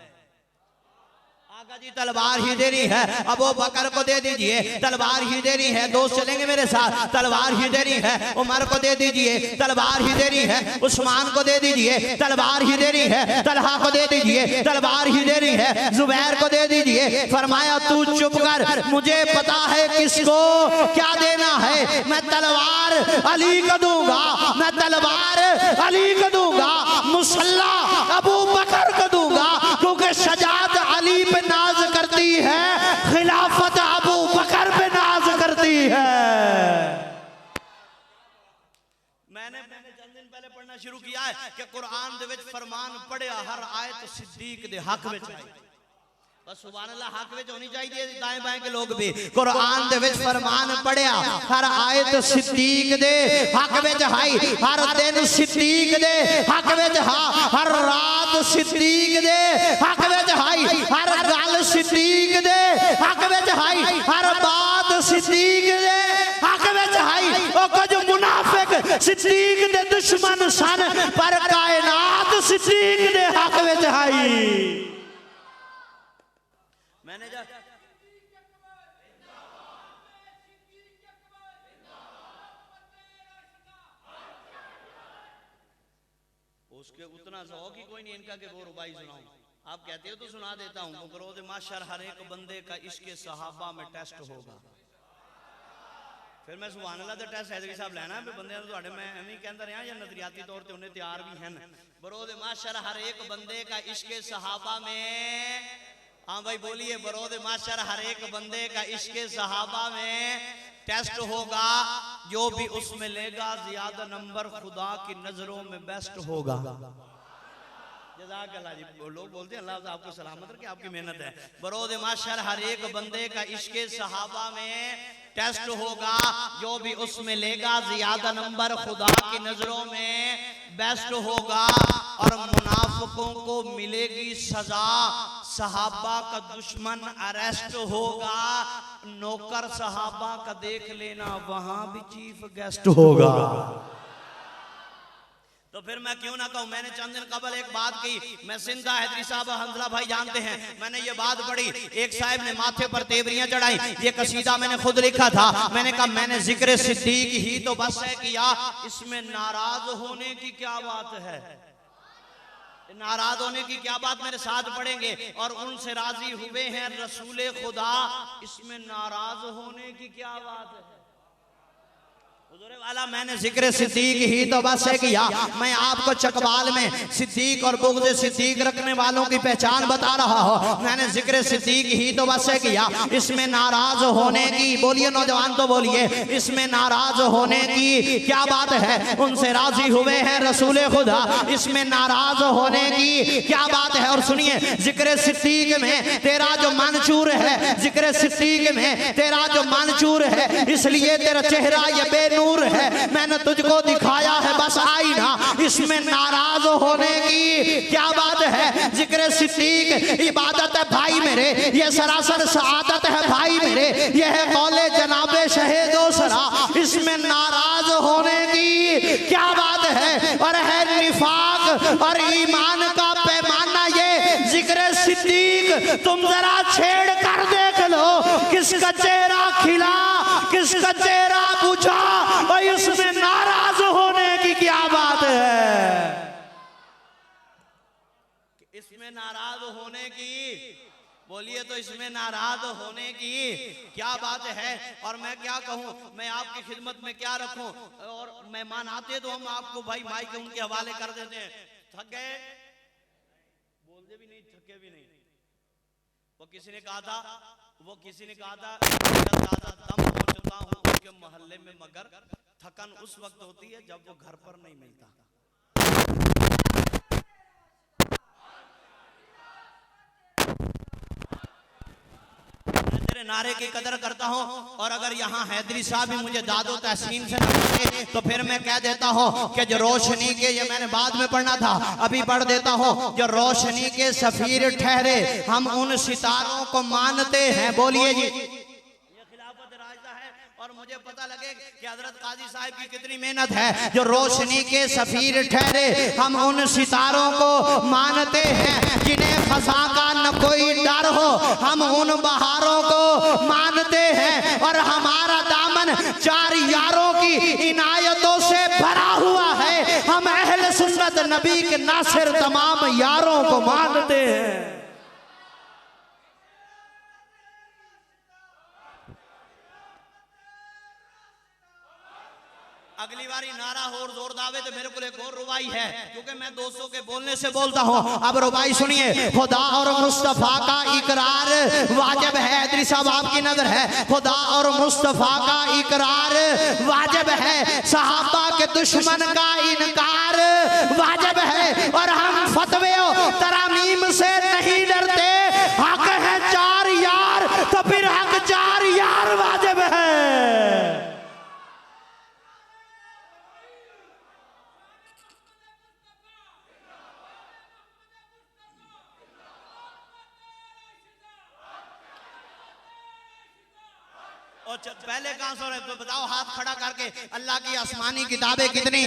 S2: आका जी तलवार ही देनी है, अबू बकर को दे दीजिए। तलवार ही देनी है, दोस्त चलेंगे मेरे साथ। तलवार ही देनी है, उमर को दे दीजिए। तलवार ही देनी है, उस्मान को दे दीजिए। तलवार ही देनी है, तलहा को दे दीजिए। तलवार ही देनी है, जुबैर को दे दीजिए। फरमाया तू चुप कर, मुझे पता है किसको क्या देना है। मैं तलवार अली को दूंगा, मैं तलवार अली को दूंगा, मुसल्ला अबू बकर को दूंगा, क्योंकि सजाद अली पे नाज करती है, खिलाफत अबू बकर पे नाज करती है। मैंने चंद दिन पहले पढ़ना शुरू किया है कि कुरान दे विच फरमान पढ़िया हर आयत सिद्दीक दे हक विच आई। बस सुभान अल्लाह, हक विच होनी चाहिए दाएं बाएं के लोग भी। कुरान दे विच फरमान पढ़िया हर आयत सिद्दीक दे हक विच आई। हर दिन सिद्दीक दे हक विच हा, हर रात सिद्दीक दे हक विच आई, हर गल सिद्दीक दे हक विच आई, हर बात सिद्दीक दे हक विच आई। ओ कुछ मुनाफिक सिद्दीक दे दुश्मन सन, पर कायनात सिद्दीक दे हक विच आई। मैनेजर उसके उतना ज़ौक़ ही कोई नहीं इनका कि वो रुबाई सुनाऊं। आप कहते हो तो सुना देता हूं। बरोज़ माशर हर एक बंदे का इश्क़ सहाबा में टेस्ट होगा। फिर मैं सुभान अल्लाह दा टेस्ट हैदरी साहब लेना भी बंदे तो मैं एवं कहता रहा या नजरियाती तौर पर उन्हें तैयार भी हैं। बरोज़ माशर हर एक बंदे का इश्क़ सहाबा में, हाँ भाई बोलिए, बरोज़ माशर हर एक बंदे का इश्क़ सहाबा में टेस्ट होगा। जो भी उसमें लेगा ज्यादा नंबर खुदा की नजरों में बेस्ट होगा। जज़ाकल्लाह जी। लोग बोलते हैं अल्लाह आपको सलामत रखे, आपकी मेहनत है। बरोज़ माशर हर एक बंदे का इश्क़ सहाबा में टेस्ट होगा। जो भी उसमें लेगा ज्यादा नंबर खुदा की नजरों में बेस्ट होगा। और मुनाफिकों को मिलेगी सजा, सहाबा का दुश्मन अरेस्ट होगा। नौकर सहाबा का देख लेना, वहां भी चीफ गेस्ट होगा। तो फिर मैं क्यों ना कहूं। मैंने चंद दिन कबल एक बात की, मैं सिंधा हैदरी साहब हंसला भाई जानते हैं, मैंने ये बात पढ़ी, एक साहब ने माथे पर तेवरियां चढ़ाई, ये कसीदा मैंने खुद लिखा था। मैंने कहा मैंने जिक्र सिद्दीक ही तो बस है किया, इसमें नाराज होने की क्या बात है। नाराज होने की क्या बात, मेरे साथ पढ़ेंगे। और उनसे राजी हुए हैं रसूले खुदा, इसमें नाराज होने की क्या बात है। वाला मैंने जिक्र सिद्दीक ही तो बस है किया, मैं आपको चकवाल में सिद्दीक और बुग़्ज़ सिद्दीक रखने वालों की पहचान बता रहा हूँ। मैंने जिक्र सिद्दीक ही तो बस है किया, इसमें नाराज होने की, बोलिए नौजवान तो बोलिए, इसमें नाराज होने की क्या बात है। उनसे राजी हुए हैं रसूले खुदा, इसमें नाराज होने की क्या बात है। और सुनिए, जिक्र सिद्दीक में तेरा जो मंशूर है, जिक्र सिद्दीक में तेरा जो मंशूर है, इसलिए तेरा चेहरा ये बेनूर है, मैंने तुझको दिखाया है बस आईना, इसमें नाराज होने की क्या बात है। जिक्र सिद्दीक इबादत है भाई मेरे, ये सरासर सआदत है भाई मेरे, ये है कौले जनाबे शहीदो सरा, इसमें नाराज होने की क्या बात है। और है निफाक और ईमान का पैमाना ये जिक्र सिद्दीक, तुम जरा छेड़ कर देख लो, किसका चेहरा खिला किसका चेहरा बुझा, और इसमें नाराज होने की क्या बात है। इसमें नाराज होने की, बोलिए तो इसमें नाराज होने की क्या बात है। और मैं क्या कहूं, मैं आपकी खिदमत में क्या रखूं। और मेहमान आते तो हम आपको भाई माइक उनके हवाले कर देते हैं। थक गए, बोलते भी नहीं, थके भी नहीं। वो किसी ने कहा था ज्यादा दम पहुंचता हूं उनके मोहल्ले में, मगर थकन उस वक्त होती है जब वो घर पर नहीं मिलता। तेरे नारे की कदर करता हूं, और अगर यहाँ हैदरी साहब भी मुझे दादो तहसीन से न तो फिर मैं कह देता हूं कि जो रोशनी के, ये मैंने बाद में पढ़ना था, अभी पढ़ देता हूं, जो रोशनी के सफीर ठहरे हम उन सितारों को मानते हैं। बोलिए जी, और मुझे पता लगे कि हजरत काजी साहब की कितनी मेहनत है। जो रोशनी के सफीर ठहरे हम उन सितारों को मानते हैं, जिन्हें खसा का न कोई डर हो, हम उन बहारों को मानते हैं। और हमारा दामन चार यारों की इनायतों से भरा हुआ है, हम अहले सुन्नत नबी के नासिर तमाम यारों को मानते हैं। अगली बारी नारा और जोर दावे तो मेरे को एक और रुबाई है, क्योंकि मैं दोस्तों के बोलने से बोलता हूँ। अब रुबाई सुनिए। खुदा और मुस्तफा का इकरार वाजिब है, हैदरी साहब आपकी नजर है, खुदा और मुस्तफा का इकरार वाजिब है, सहाबा के दुश्मन का इनकार वाजिब है। और हम फतवे तरामीम से नहीं डरते, हक है चार यार तो फिर हक चार यार वाजिब है। और पहले कहां सो रहे, तो बताओ हाथ खड़ा करके, अल्लाह की आसमानी किताबें कितनी?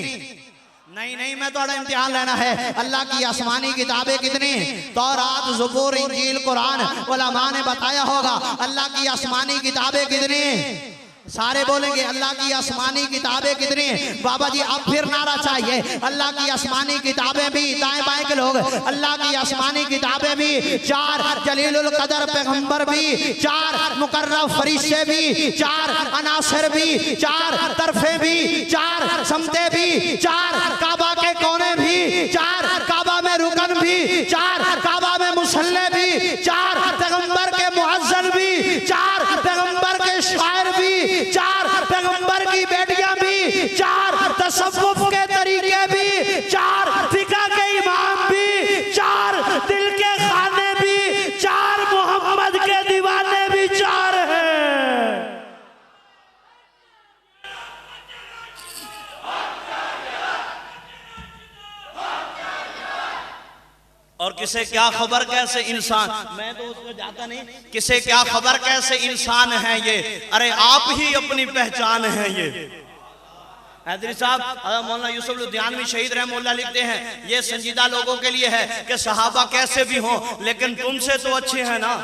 S2: नहीं, मैं थोड़ा इम्तिहान लेना है। अल्लाह की आसमानी किताबें कितनी? तौरात, ज़बूर, इंजील, कुरान। उलमा ने बताया होगा अल्लाह की आसमानी किताबें कितनी? सारे बोलेंगे अल्लाह की आसमानी किताबें कितनी? बाबा जी अब फिर नारा चाहिए। अल्लाह की आसमानी किताबें भी, दाएं बाएं के लोग, अल्लाह की आसमानी किताबें भी चार, जलीलुल कदर पैगंबर भी चार, मुकर्रब फरिश्ते भी चार, अनासर भी चार, तरफे भी चार, समते भी चार, काबा के कोने भी चार, काबा में रुकन भी चार, काबा में मुसल्ले भी चार, पैगंबर के मुअज्जन भी चार, पैगंबर के शायर भी चार, पैगंबर की बेटियां भी चार, तसव्वुफ के तरीके भी चार, फिक़ह के इमाम भी चार, दिल के खाने भी चार, मोहम्मद के दीवाने भी चार हैं। और किसे क्या खबर कैसे इंसान, मैं तो उसको जाता नहीं, किसे क्या खबर कैसे इंसान है ये, अरे आप ही अपनी पहचान है ये। हैदरी साहब मौलाना यूसुफ लुधियानवी शहीद रहमतुल्लाह लिखते हैं, ये संजीदा लोगों के लिए है कि सहाबा कैसे भी हों लेकिन तुमसे तो अच्छे हैं ना।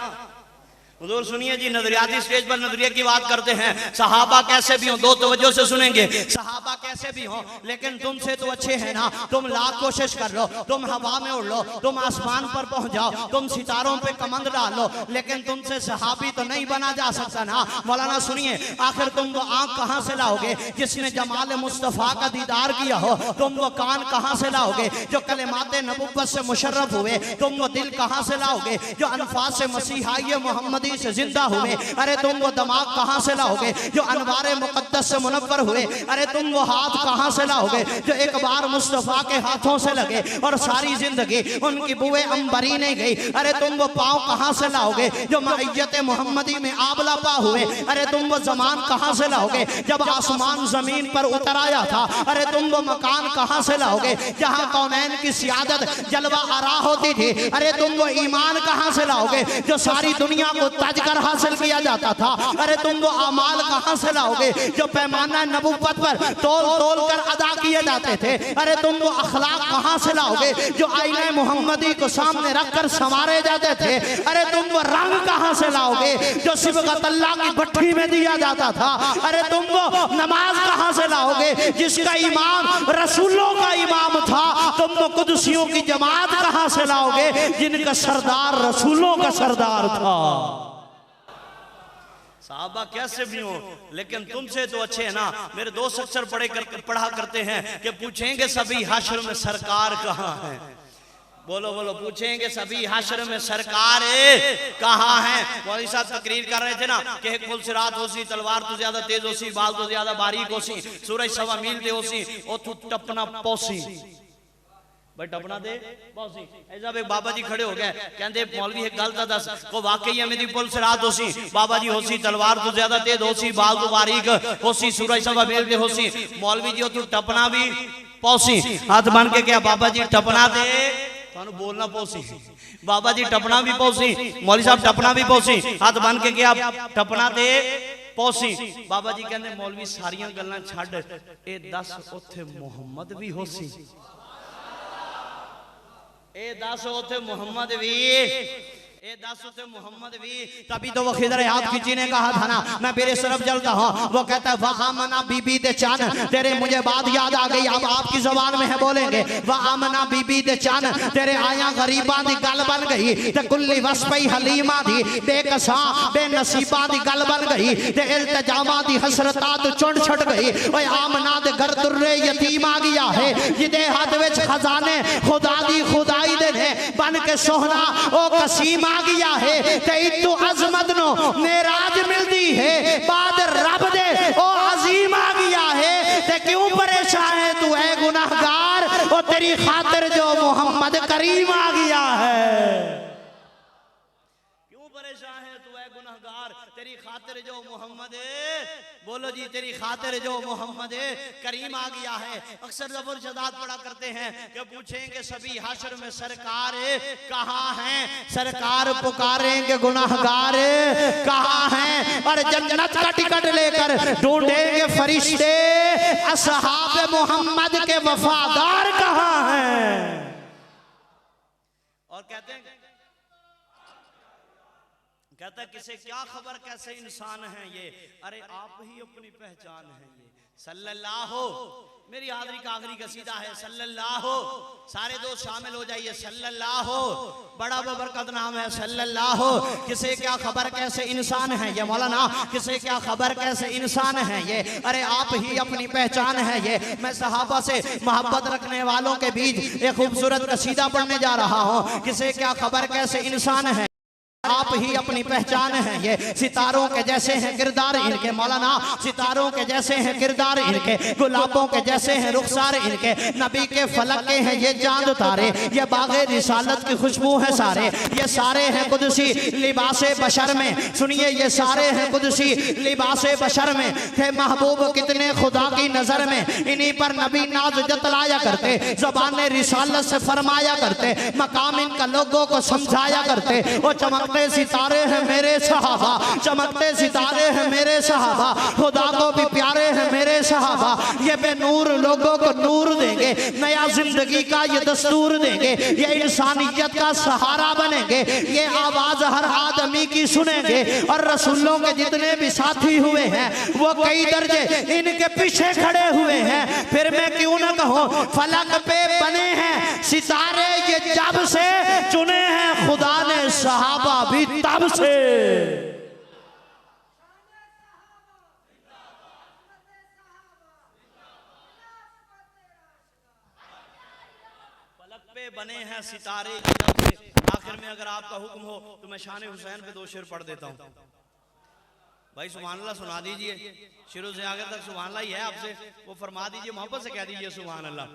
S2: हुजूर सुनिए जी, नजरियाती स्टेज पर नजरिए की बात करते हैं, सहाबा कैसे भी हो, दो तवज्जो से सुनेंगे, सहाबा कैसे भी हो लेकिन तुमसे तो अच्छे हैं ना। तुम लाख कोशिश कर लो, तुम हवा में उड़ लो, तुम आसमान पर पहुंच जाओ, तुम सितारों पे कमंद डाल लो, लेकिन तुमसे सहाबी तो नहीं बना जा सकता ना। मौलाना सुनिए, आखिर तुम वो आंख कहां से लाओगे जिसने जमाल मुस्तफा का दीदार किया हो? तुम वो कान कहां से लाओगे जो कलिमात नबुव्वत से मुशर्रफ हुए? तुम वो दिल कहां से लाओगे जो अल्फाज से मसीहाई मोहम्मदी से जिंदा हुए? अरे तुम वो दिमाग कहां से लाओगे जो अनवारे मुकद्दस से मुनव्वर हुए? अरे तुम वो हाथ कहां से लाओगे जो एक बार मुस्तफा के हाथों से लगे और सारी जिंदगी उनकी बुए अंबरी नहीं गई? अरे तुम वो पांव कहां से लाओगे जो मइयत मोहम्मदी में आबला पा हुए? अरे तुम वो जमान कहां से लाओगे जब आसमान जमीन पर उतर आया था? अरे तुम वो मकान कहां से लाओगे जहां कौनैन की सियादत जलवा आरा होती थी? अरे तुम वो ईमान कहां से लाओगे जो सारी दुनिया को तज कर हासिल किया जाता था? अरे तुम वो अमाल कहां से लाओगे जो पैमाना नबुव्वत पर तोल तोल कर अदा किए जाते थे? अरे तुम वो अखलाक कहां से लाओगे जो आईने मोहम्मदी को सामने रखकर संवारे जाते थे? अरे तुम वो रंग कहां से लाओगे जो सिबगत अल्लाह की भट्टी में दिया जाता था? अरे तुम वो नमाज कहां से लाओगे जिसका इमाम रसूलों का इमाम था? तुम वो कुदसियों की जमात कहां से लाओगे जिनका सरदार रसूलों का सरदार था? साहबा कैसे भी हो लेकिन तुमसे तो अच्छे हैं ना। मेरे दोस्त अक्सर पढ़ा करते हैं कि पूछेंगे सभी हश्र में सरकार कहाँ है? बोलो बोलो, पूछेंगे सभी हश्र में सरकार कहाँ है? मौलवी साहब तकरीर कर रहे थे ना कि पुलसिरात होसी, तलवार तो ज्यादा तेज होसी, बाल तो ज्यादा बारीक होसी, सूरज सवा मील दे होसी, ओ तू टपना पौसी भाई टपना दे पौसी। ऐसा एक बाबा जी खड़े हो गए, कहते मौलवी एक गल दस को वाकई है मेरी पुलिस रात होसी, बाबा जी होसी, तलवार तो ज्यादा तेज होसी, बाल तो बारीक होसी, सूरज सवा मील दे होसी, मौलवी जी तू टपना भी पौसी। हाथ बन के क्या बाबा जी टपना दे, बोलना पौसी, बाबा जी टपना भी पौसी, मौलवी साहब टपना भी पौसी, हाथ बन के क्या टपना दे पौसी। बाबा जी कहते मौलवी सारियां गल्लां छड्ड, ए दस उत्थे मुहम्मद भी होसी, ए दस उथे मोहम्मद भी, ए दस उथे मोहम्मद भी। तभी तो वो खिदर हाथ खींची ने कहा था ना मैं मेरे सरफ जलता हूँ। वो कहता है वह आमना बीबी दे चान, तेरे मुझे बात याद आ गई, अब आपकी जुबान में है बोलेंगे। वह आमना बीबी दे चान, तेरे आया गरीबा दी गल बन गई, ते कुल्ली वसपई हलीमा दी बेकसा बेनसीबा दी गल बन गई, ते इल्तिजामा दी हसरता तो चुंड छट गई। ओए आमना दे घर दुर्रे यतीम आ गया है, जिदे हाथ विच खजाने खुदा दी खुदाई दे ने बन के सोहना ओ कसीम आ गया है। ते इतु अजमत नो मेराज मिलती है, बाद रब दे ओ अजीम आ गया है। ते क्यों परेशान है तू है गुनाहगार, ओ तेरी खातिर जो मोहम्मद करीम आ गया है। क्यों परेशान है तू है गुनाहगार, तेरी खातिर जो मोहम्मद, बोलो जी, तेरी खातिर जो मोहम्मद करीम आ गया है। अक्सर जबर शदात पढ़ा करते हैं कि पूछेंगे सभी हश्र में सरकार कहाँ हैं, सरकार पुकारेंगे गुनाहगार कहाँ हैं, और जन्नत का टिकट लेकर ढूंढेंगे फरिश्ते असहाब मोहम्मद के वफादार कहाँ हैं। और कहते हैं कहता है किसे क्या खबर कैसे इंसान है ये, अरे आप ही अपनी पहचान है ये। सल्लल्लाहु, मेरी हाज़री का आखिरी कसीदा है सल्लल्लाहु, सारे दोस्त शामिल हो जाइए। सल्लल्लाहु बड़ा बबरकत नाम है सल्लल्लाहु। किसे क्या खबर कैसे इंसान है ये मौलाना, किसे क्या खबर कैसे इंसान है ये, अरे आप ही अपनी पहचान है ये। मैं सहाबा से मोहब्बत रखने वालों के बीच एक खूबसूरत कसीदा पढ़ने जा रहा हूँ। किसे क्या खबर कैसे इंसान है, आप ही अपनी पहचान है ये। सितारों के जैसे हैं किरदार इनके मौलाना, सितारों के जैसे हैं किरदार इनके, गुलाबों के जैसे हैं रुखसार इनके, नबी के फलक के हैं ये चांद तारे, ये बागे रिसालत की खुशबू है सारे, ये सारे हैं कुदसी लिबासे बशर में। सुनिए ये सारे हैं कुदसी लिबासे बशर में, थे महबूब कितने खुदा की नजर में, इन्हीं पर नबी नाज जतलाया करते, ज़बान रिसालत से फरमाया करते, मकाम इनका लोगों को समझाया करते। वो चमकता चमकते सितारे हैं मेरे सहाबा, चमकते सितारे हैं मेरे सहाबा, खुदा को भी प्यारे हैं मेरे सहाबा। ये बेनूर लोगों को नूर देंगे, नया जिंदगी का ये दस्तूर देंगे, ये इंसानियत का सहारा बनेंगे, ये आवाज हर आदमी की सुनेंगे। और रसूलों के जितने भी साथी हुए हैं वो कई दर्जे इनके पीछे खड़े हुए हैं। फिर मैं क्यों ना कहूं, फलक पे बने हैं सितारे ये जब से, चुने हैं खुदा ने सहाबा भी तब से। फलक पे बने हैं सितारे जब से। आखिर में अगर आपका हुक्म हो तो मैं शान हुसैन पे 2 शेर पढ़ देता हूं। भाई सुभान अल्लाह सुना दीजिए, शुरू से आगे तक सुभान अल्लाह ही है। आपसे वो फरमा दीजिए, मोहब्बत से कह दीजिए सुभान अल्लाह।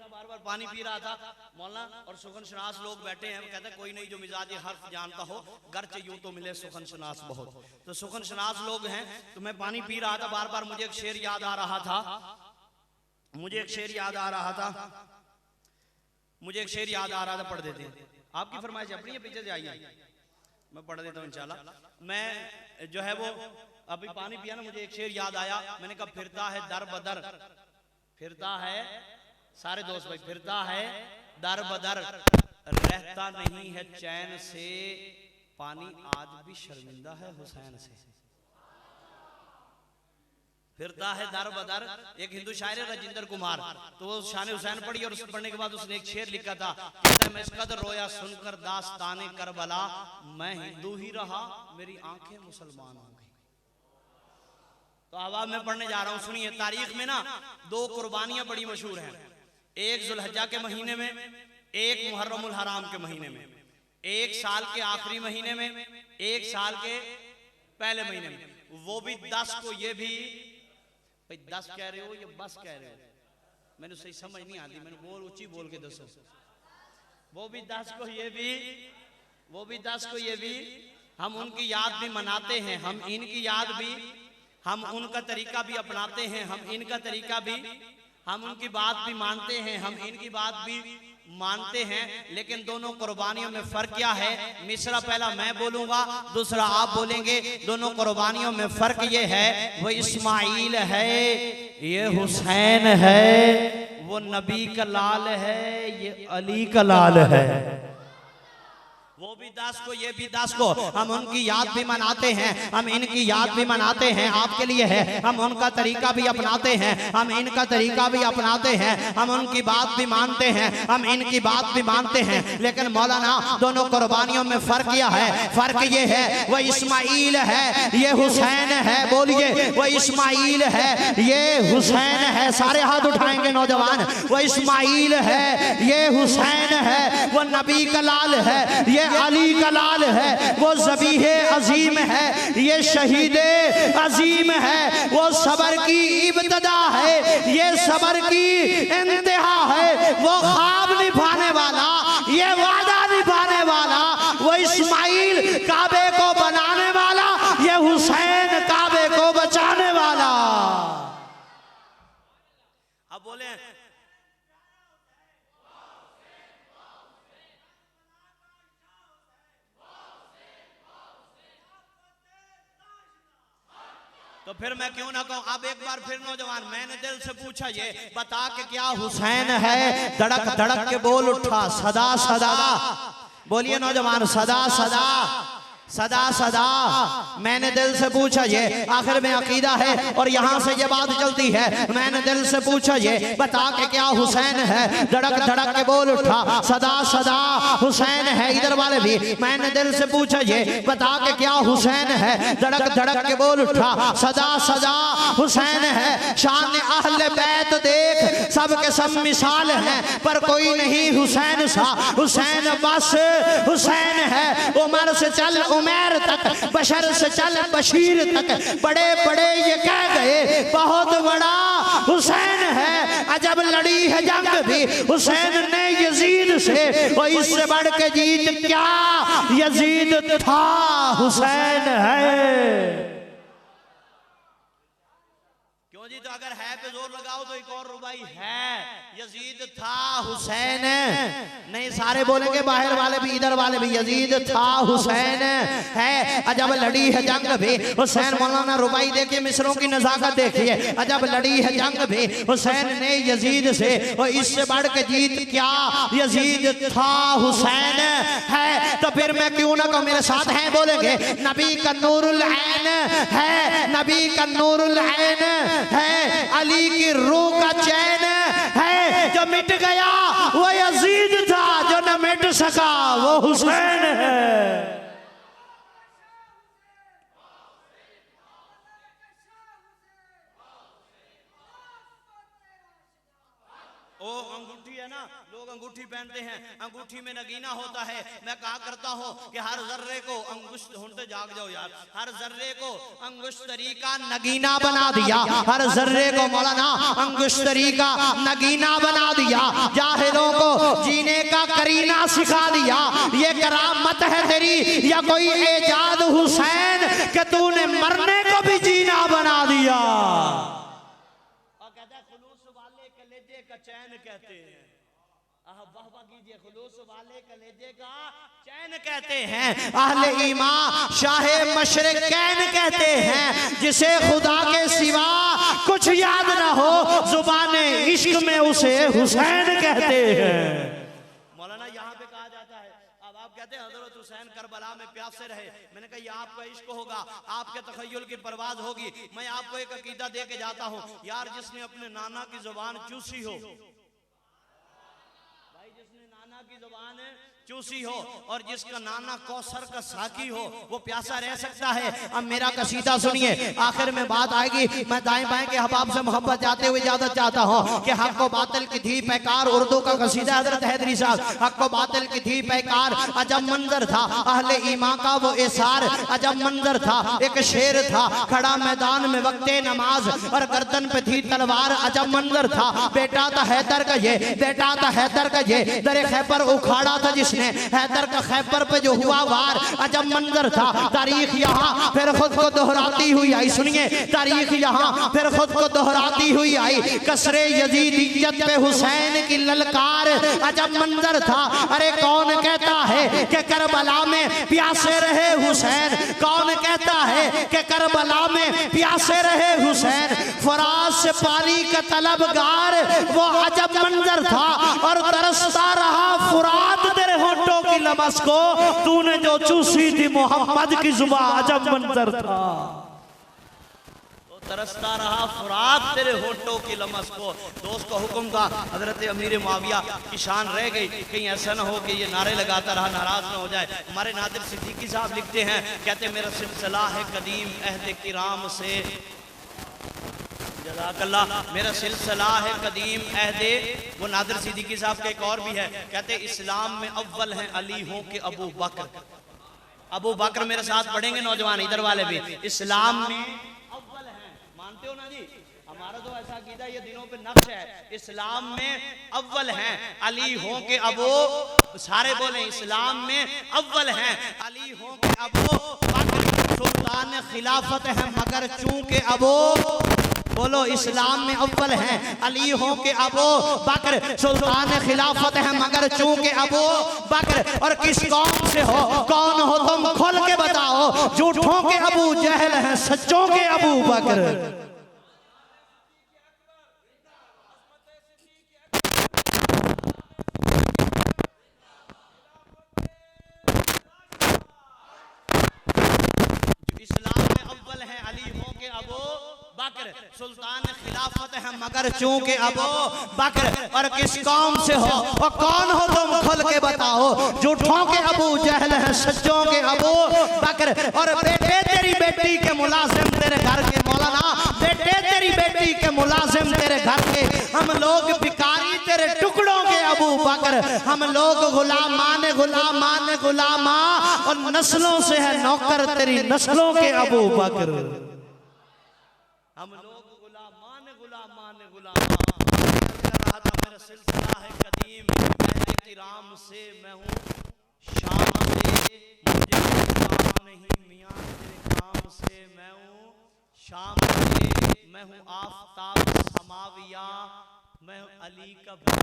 S2: बार बार पानी पी रहा था, मौलाना और सुखन शनास लोग बैठे हैं, कहते हैं कोई नहीं जो मिजाज हर्फ जानता हो, गर्च यूं तो मिले सुखन शनास बहुत। तो सुखन शनास लोग हैं, तो मैं पानी पी रहा था, बार बार मुझे एक शेर याद आ रहा था, मुझे एक शेर याद आ रहा था, मुझे एक शेर याद आ रहा था, पढ़ देते हैं। आपकी फरमाइश अपनी है, पीछे जाइए, मैं पढ़ देता हूँ इंशाल्लाह। मैं जो है वो अभी पानी पिया ना, मुझे एक शेर याद आया। मैंने कहा फिरता है दर बदर, फिरता है, सारे दोस्त भाई, फिरता है दर बदर, रहता नहीं है चैन से, पानी आज भी शर्मिंदा है हुसैन से। फिरता है दर बदर, एक हिंदू शायर है राजेंद्र कुमार, तो वो शान हुसैन पढ़ी और उसको पढ़ने के बाद उसने एक शेर लिखा था, कहता है मैं इस कदर रोया सुनकर दास्ताने करबला, मैं हिंदू ही रहा मेरी आंखें मुसलमान हो गई। तो अब मैं पढ़ने जा रहा हूं, सुनिए। तारीख में ना 2 कुर्बानियां बड़ी मशहूर हैं, एक जुल्हज्जा के महीने में, एक मुहर्रमुल हराम के महीने में, एक साल के आखिरी महीने में, एक साल के पहले महीने में। वो भी 10 को, ये भी भाई 10 कह रहे हो या बस कह रहे हो, मैंने सही समझ नहीं आती, मैंने बोल ऊंची बोल के दसो। वो भी 10 को, ये भी, वो भी 10 को, ये भी। हम उनकी याद भी मनाते हैं, हम इनकी याद भी, हम उनका तरीका भी अपनाते हैं, हम इनका तरीका भी, हम उनकी बात भी मानते हैं, हम इनकी बात भी मानते हैं। लेकिन दोनों कुर्बानियों में फर्क क्या है? मिसरा पहला मैं बोलूंगा, दूसरा आप बोलेंगे। दोनों कुर्बानियों में फर्क ये है, वो इस्माइल है, ये हुसैन है, वो नबी का लाल है, ये अली का लाल है। वो भी 10 को, ये भी 10 को, हम उनकी याद भी मनाते हैं, हम इनकी याद भी मनाते हैं। आपके लिए है, हम उनका तरीका भी अपनाते हैं, हम इनका तरीका भी अपनाते हैं, हम उनकी बात भी मानते हैं, हम इनकी बात भी मानते हैं। लेकिन मौलाना दोनों कुर्बानियों में फर्क क्या है? फर्क ये है, वो इस्माइल है, ये हुसैन है। बोलिए, वो इस्माइल है, ये हुसैन है। सारे हाथ उठाएंगे नौजवान। वो इस्माइल है, ये हुसैन है, वो नबी का लाल है, ये अली का लाल है, वो ज़बीह अजीम है, ये शहीद अजीम है, वो सबर की इब्तदा है, ये सबर की इंतहा है, वो ख्वाब निभाने वाला, ये वादा निभाने वाला, वो इस्माइल काबे को बनाने वाला, ये हुसैन काबे को बचाने वाला। अब बोले तो फिर मैं क्यों ना कहूं। अब एक बार फिर नौजवान, मैंने दिल से पूछा, ये बता के क्या हुसैन है? धड़क धड़क के बोल उठा, सदा सदा। बोलिए नौजवान, सदा सदा, सदा सदा। मैंने दिल से पूछा, ये आखिर में अकीदा है और यहाँ से ये बात चलती है। मैंने दिल से पूछा, ये बता के क्या हुसैन है? धड़क धड़क के बोल उठा, सदा सदा हुसैन है। इधर वाले भी, मैंने दिल से पूछा, ये बता के क्या हुसैन है? धड़क धड़क के बोल उठा, सदा सदा हुसैन है। शान अहले बैत देख, सबके सब मिसाल है, पर कोई नहीं हुसैन सा। हुसैन बस हुसैन है। उमर से चल उमर तक, बशर से चल बशीर तक, बड़े बड़े ये कह गए बहुत बड़ा हुसैन है। अजब लड़ी है जंग भी हुसैन ने यजीद से, वो इससे बढ़ के जीत क्या यजीद था, हुसैन है। क्यों जी? तो अगर है पे जोर लगाओ तो एक और रुबाई है। यजीद था हुसैन नहीं, सारे बोलेंगे, बाहर वाले भी इधर वाले भी। यजीद था हुसैन है, अजब लड़ी है जंग भी हुसैन। मौलाना रुबाई देखिए, मिसरों की नजाकत देखिए। अजब लड़ी है जंग भी हुसैन ने यजीद से, और इससे बढ़ के जीत क्या? यजीद था हुसैन है। तो फिर मैं क्यों ना कहूं, मेरे साथ हैं बोलेंगे, नबी का नूरुल ऐन है, नबी का नूरुल ऐन है, अली की रूह का चैन है। जो मिट गया वो यजीद था, जो न मिट सका वो हुसैन है। ओ अंगूठी है ना, लोग अंगूठी पहनते हैं, अंगूठी में नगीना होता है। मैं कहा करता हूँ कि हर जर्रे को अंगुष्ठ होते, जाग जाओ यार, हर जर्रे को अंगुष्तरी का नगीना बना दिया। हर जर्रे को मौलाना अंगुष्तरी का नगीना बना दिया। जाहिलों को जीने का करीना सिखा दिया। ये करामत है तेरी या कोई एजाद हुसैन कि तूने मरने को भी जीना बना दिया। चैन कहते हैं, वाह वाह कीजिए, खुलूस वाले कलेजे का चैन कहते हैं। अहले ईमान शाहे मशरिकैन कहते हैं, जिसे खुदा के सिवा कुछ याद ना हो, जुबाने इश्क में उसे हुसैन कहते हैं। मौलाना यहाँ पे कहा जाता है, अब आप कहते हैं हजरत हुसैन करबला में प्यासे रहे। मैंने कहा ये आपका इश्क होगा, आपके तखय्युल की परवाज होगी। मैं आपको एक अकीदा दे के जाता हूँ यार, जिसने अपने नाना की जुबान चूसी हो, भाई जिसने नाना की जुबान चूसी हो और जिसका नाना कौसर का साकी हो, वो प्यासा रह सकता है। अब मेरा कसीदा सुनिए, आखिर में बात आएगी। मैं दाएं बाएं के हबाब से मोहब्बत जाते हुए इजाजत चाहता हूँ कि हक को बातिल की थी पैकार। उर्दू का कसीदा हजरत हैदरी साहब। हक को बातिल की थी पैकार, अजब मंजर था अहले ईमान का वो इसार। अजब मंजर था, एक शेर था खड़ा मैदान में वक्ते नमाज, और गर्दन पे थी तलवार। अजब मंजर था, बेटा था हैदर का ये, बेटा था हैदर का ये, दरे खैबर उखाड़ा था जिसने हैदर का खैबर पे जो हुआ वार। अजब मंजर था, तारीख यहाँ फिर खुद को दोहराती हुई आई। सुनिए, तारीख यहाँ फिर खुद को दोहराती हुई आई। कसरे यजीदियत पे हुसैन की ललकार। अजब मंजर था, अरे कौन कहता है कि करबला में प्यासे रहे हुसैन? कौन कहता है कि करबला में प्यासे रहे हुसैन? फराज से पानी का तलबगार वो अजब मंजर था, और तरसता रहा फुरात तेरे होठों की लमस को, तूने जो चूसी थी मोहम्मद की जुबान। अजब मंजर था, तो तरसता रहा फुरात तेरे होठों की लमस को। दोस्त को हुक्म था, हजरत अमीर मुआविया की शान रह गई, कहीं ऐसा ना हो कि ये नारे लगाता रहा नाराज ना हो जाए। हमारे नादिर सिद्दीकी साहब लिखते हैं, कहते मेरा सिलसिला है कदीम अहद किराम से, जज़ाकल्लाह, मेरा सिलसिला है कदीम अहदे। वो नादिर सिद्दीकी साहब का एक और भी है, कहते इस्लाम में अव्वल हैं अली हो के अबू बकर। अबू बकर मेरे साथ पढ़ेंगे नौजवान, इधर वाले भी। इस्लाम में अव्वल हैं, मानते हो ना जी? हमारा तो ऐसा कीदा ये दिनों पे नक्श है। इस्लाम में अव्वल हैं अली हो के अबू, सारे बोले इस्लाम में अव्वल हैं अली हो के अबू बकर। सुल्तान खिलाफत है मगर चूंकि अबू, बोलो इस्लाम में अव्वल हैं अली हो के अबू बकर। सुल्तान खिलाफत है मगर चूंकि अबू बकर। और किस कौम से हो, कौन हो तुम खोल के बताओ? झूठों के अबू जहल हैं, सच्चों के अबू बकर। इस्लाम में अव्वल हैं अली हो के अबू बकर। सुल्तान खिलाफत है मगर चूंकि अबू बकर। और किस कौम से हो और कौन हो तुम खुल के बताओ? झूठों के अबू जहल है, सच्चों के अबू बकर। और बेटे तेरी बेटी के मुलाजिम तेरे घर के, मौलाना बेटे तेरी बेटी के मुलाजिम तेरे घर के। हम लोग भिखारी तेरे टुकड़ों के अबू बकर। हम लोग गुलामान गुलामान गुलामा, और नस्लों से है नौकर तेरी नस्लों के अबू बकर। हम लोग गुलामान गुलामान गुलामा। रहा था मेरा सिलसिला है कदीम अहद किराम से, मैं हूँ शाम से, मुझे काम नहीं मियाँ तेरे काम से। मैं हूँ शाम से, मैं हूँ आफताब समाविया, मैं हूँ अली का भाई,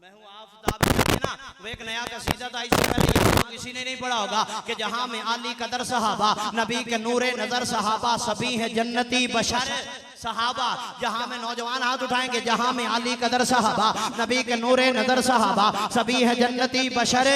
S2: मैं हूँ आफताब ना। वो एक नया कसीदा था, इससे पहले यहाँ तो किसी ने नहीं पढ़ा होगा कि जहाँ में आली कदर सहाबा, नबी के नूरे नजर सहाबा, सभी है जन्नती बशर सहाबा। जहाँ में नौजवान हाथ उठाएंगे, जहाँ में आली कदर सहाबा, नबी के नूरे नजर सहाबा, सभी है जन्नती बशर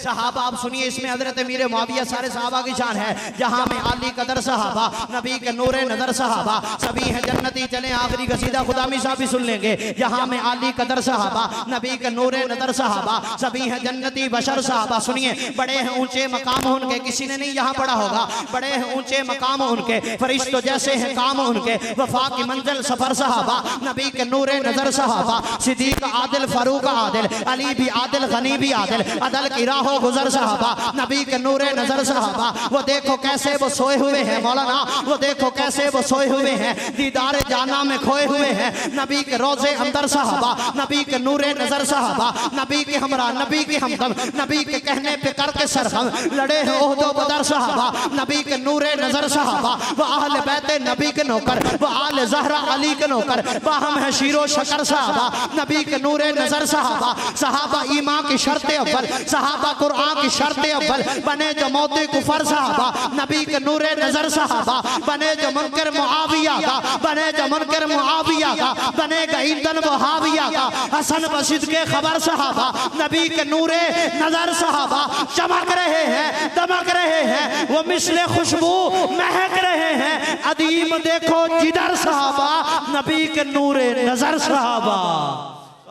S2: सहाबा। आप सुनिए, इसमें हजरत मीर मुआविया सारे सहाबा की शान है। जहाँ में आली कदर सहाबा, नबी के नूरे नजर सहाबा, सभी है जन्नती। चले आखिरी कसीदा खुदामी साहब भी सुन लेंगे। जहाँ में आली कदर सहाबा, नबी के नूरे नजर सहाबा, सभी है जन्नती बशर सहाबा। सुनिए, बड़े हैं ऊंचे मकाम उनके, किसी ने नहीं यहाँ पढ़ा होगा। बड़े हैं ऊंचे मकाम उनके, फरिश्तों जैसे हैं काम उनके, वफा की मंजिल सफर सहाबा, नबी के नूरे नजर सहाबा, सिद्दीक आदिल फारूक आदिल, अली भी आदिल गनी भी आदिल, अदल की राहों गुजर सहाबा, नबी के नूरे नजर सहाबा। वो देखो कैसे वो सोए हुए हैं मौलाना, वो देखो कैसे वो सोए हुए हैं, दीदार जाना में खोए हुए हैं, नबी के रोजे अंदर सहाबा, नबी के नूरे नजर सहाबा, नबी के हमरा, नबी के हमदम, नबी के कहने पे करके सरहम, लड़े हैं ओहदो बदर सहाबा, नबी के नूरे नजर सहाबा। वो अहले बैते नबी के नौकर, वो आले ज़हरा अली के नौकर, बाहम है शीरो शकर सहाबा, नबी के नूरे नजर सहाबा। सहाबा ईमान की शर्त अव्वल, सहाबा कुरान की शर्त अव्वल, बने जो मौते कुफर सहाबा, नबी के नूरे नजर सहाबा, बने जो मुनकर मुआविया का, बने जो मुनकर मुआविया का, बनेगा ईंधन वहाविया का, हसन बसिद के खबर सहाबा, नबी के नूरे नजर सहाबा। चमक रहे हैं, दमक रहे हैं, वो मिसले खुशबू महक रहे हैं, अदीम देखो जिधर सहाबा, नबी के नूरे नजर सहाबा।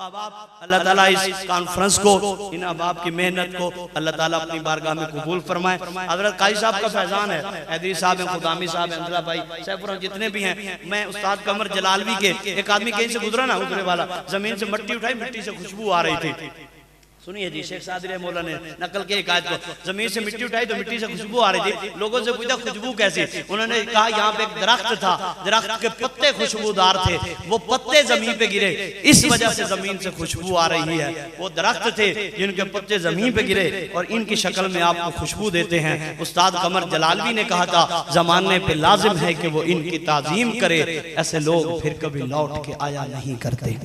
S2: अल्लाह ताला इस कॉन्फ्रेंस को, इन अहबाब की मेहनत को अल्लाह ताला अपनी बारगाह में कबूल फरमाए। हजरत काजी साहब का फैजान है, हैदरी साहब हैं, खुदामी साहब हैं, अंदरा भाई सैफुर जितने भी हैं। मैं उस्ताद कमर जलालवी के, एक आदमी कहीं से गुजरा ना, उतरे वाला जमीन से मिट्टी उठाई, मिट्टी से खुशबू आ रही थी। सुनिए जी, शेख सादी मौला ने नकल के एक आयत को, जमीन से मिट्टी उठाई तो मिट्टी से खुशबू आ रही थी। लोगों से पूछा खुशबू कैसी, उन्होंने कहा यहाँ पे एक दरख्त था, दरख्त के पत्ते खुशबूदार थे, वो पत्ते जमीन पे गिरे, इस वजह से जमीन से खुशबू आ रही है। वो दरख्त थे जिनके पत्ते जमीन पे गिरे और इनकी शक्ल में आपको खुशबू देते हैं। उस्ताद कमर जलालवी ने कहा था, जमाने पे लाजिम है कि वो इनकी ताजीम करे, ऐसे लोग फिर कभी लौट के आया नहीं करते।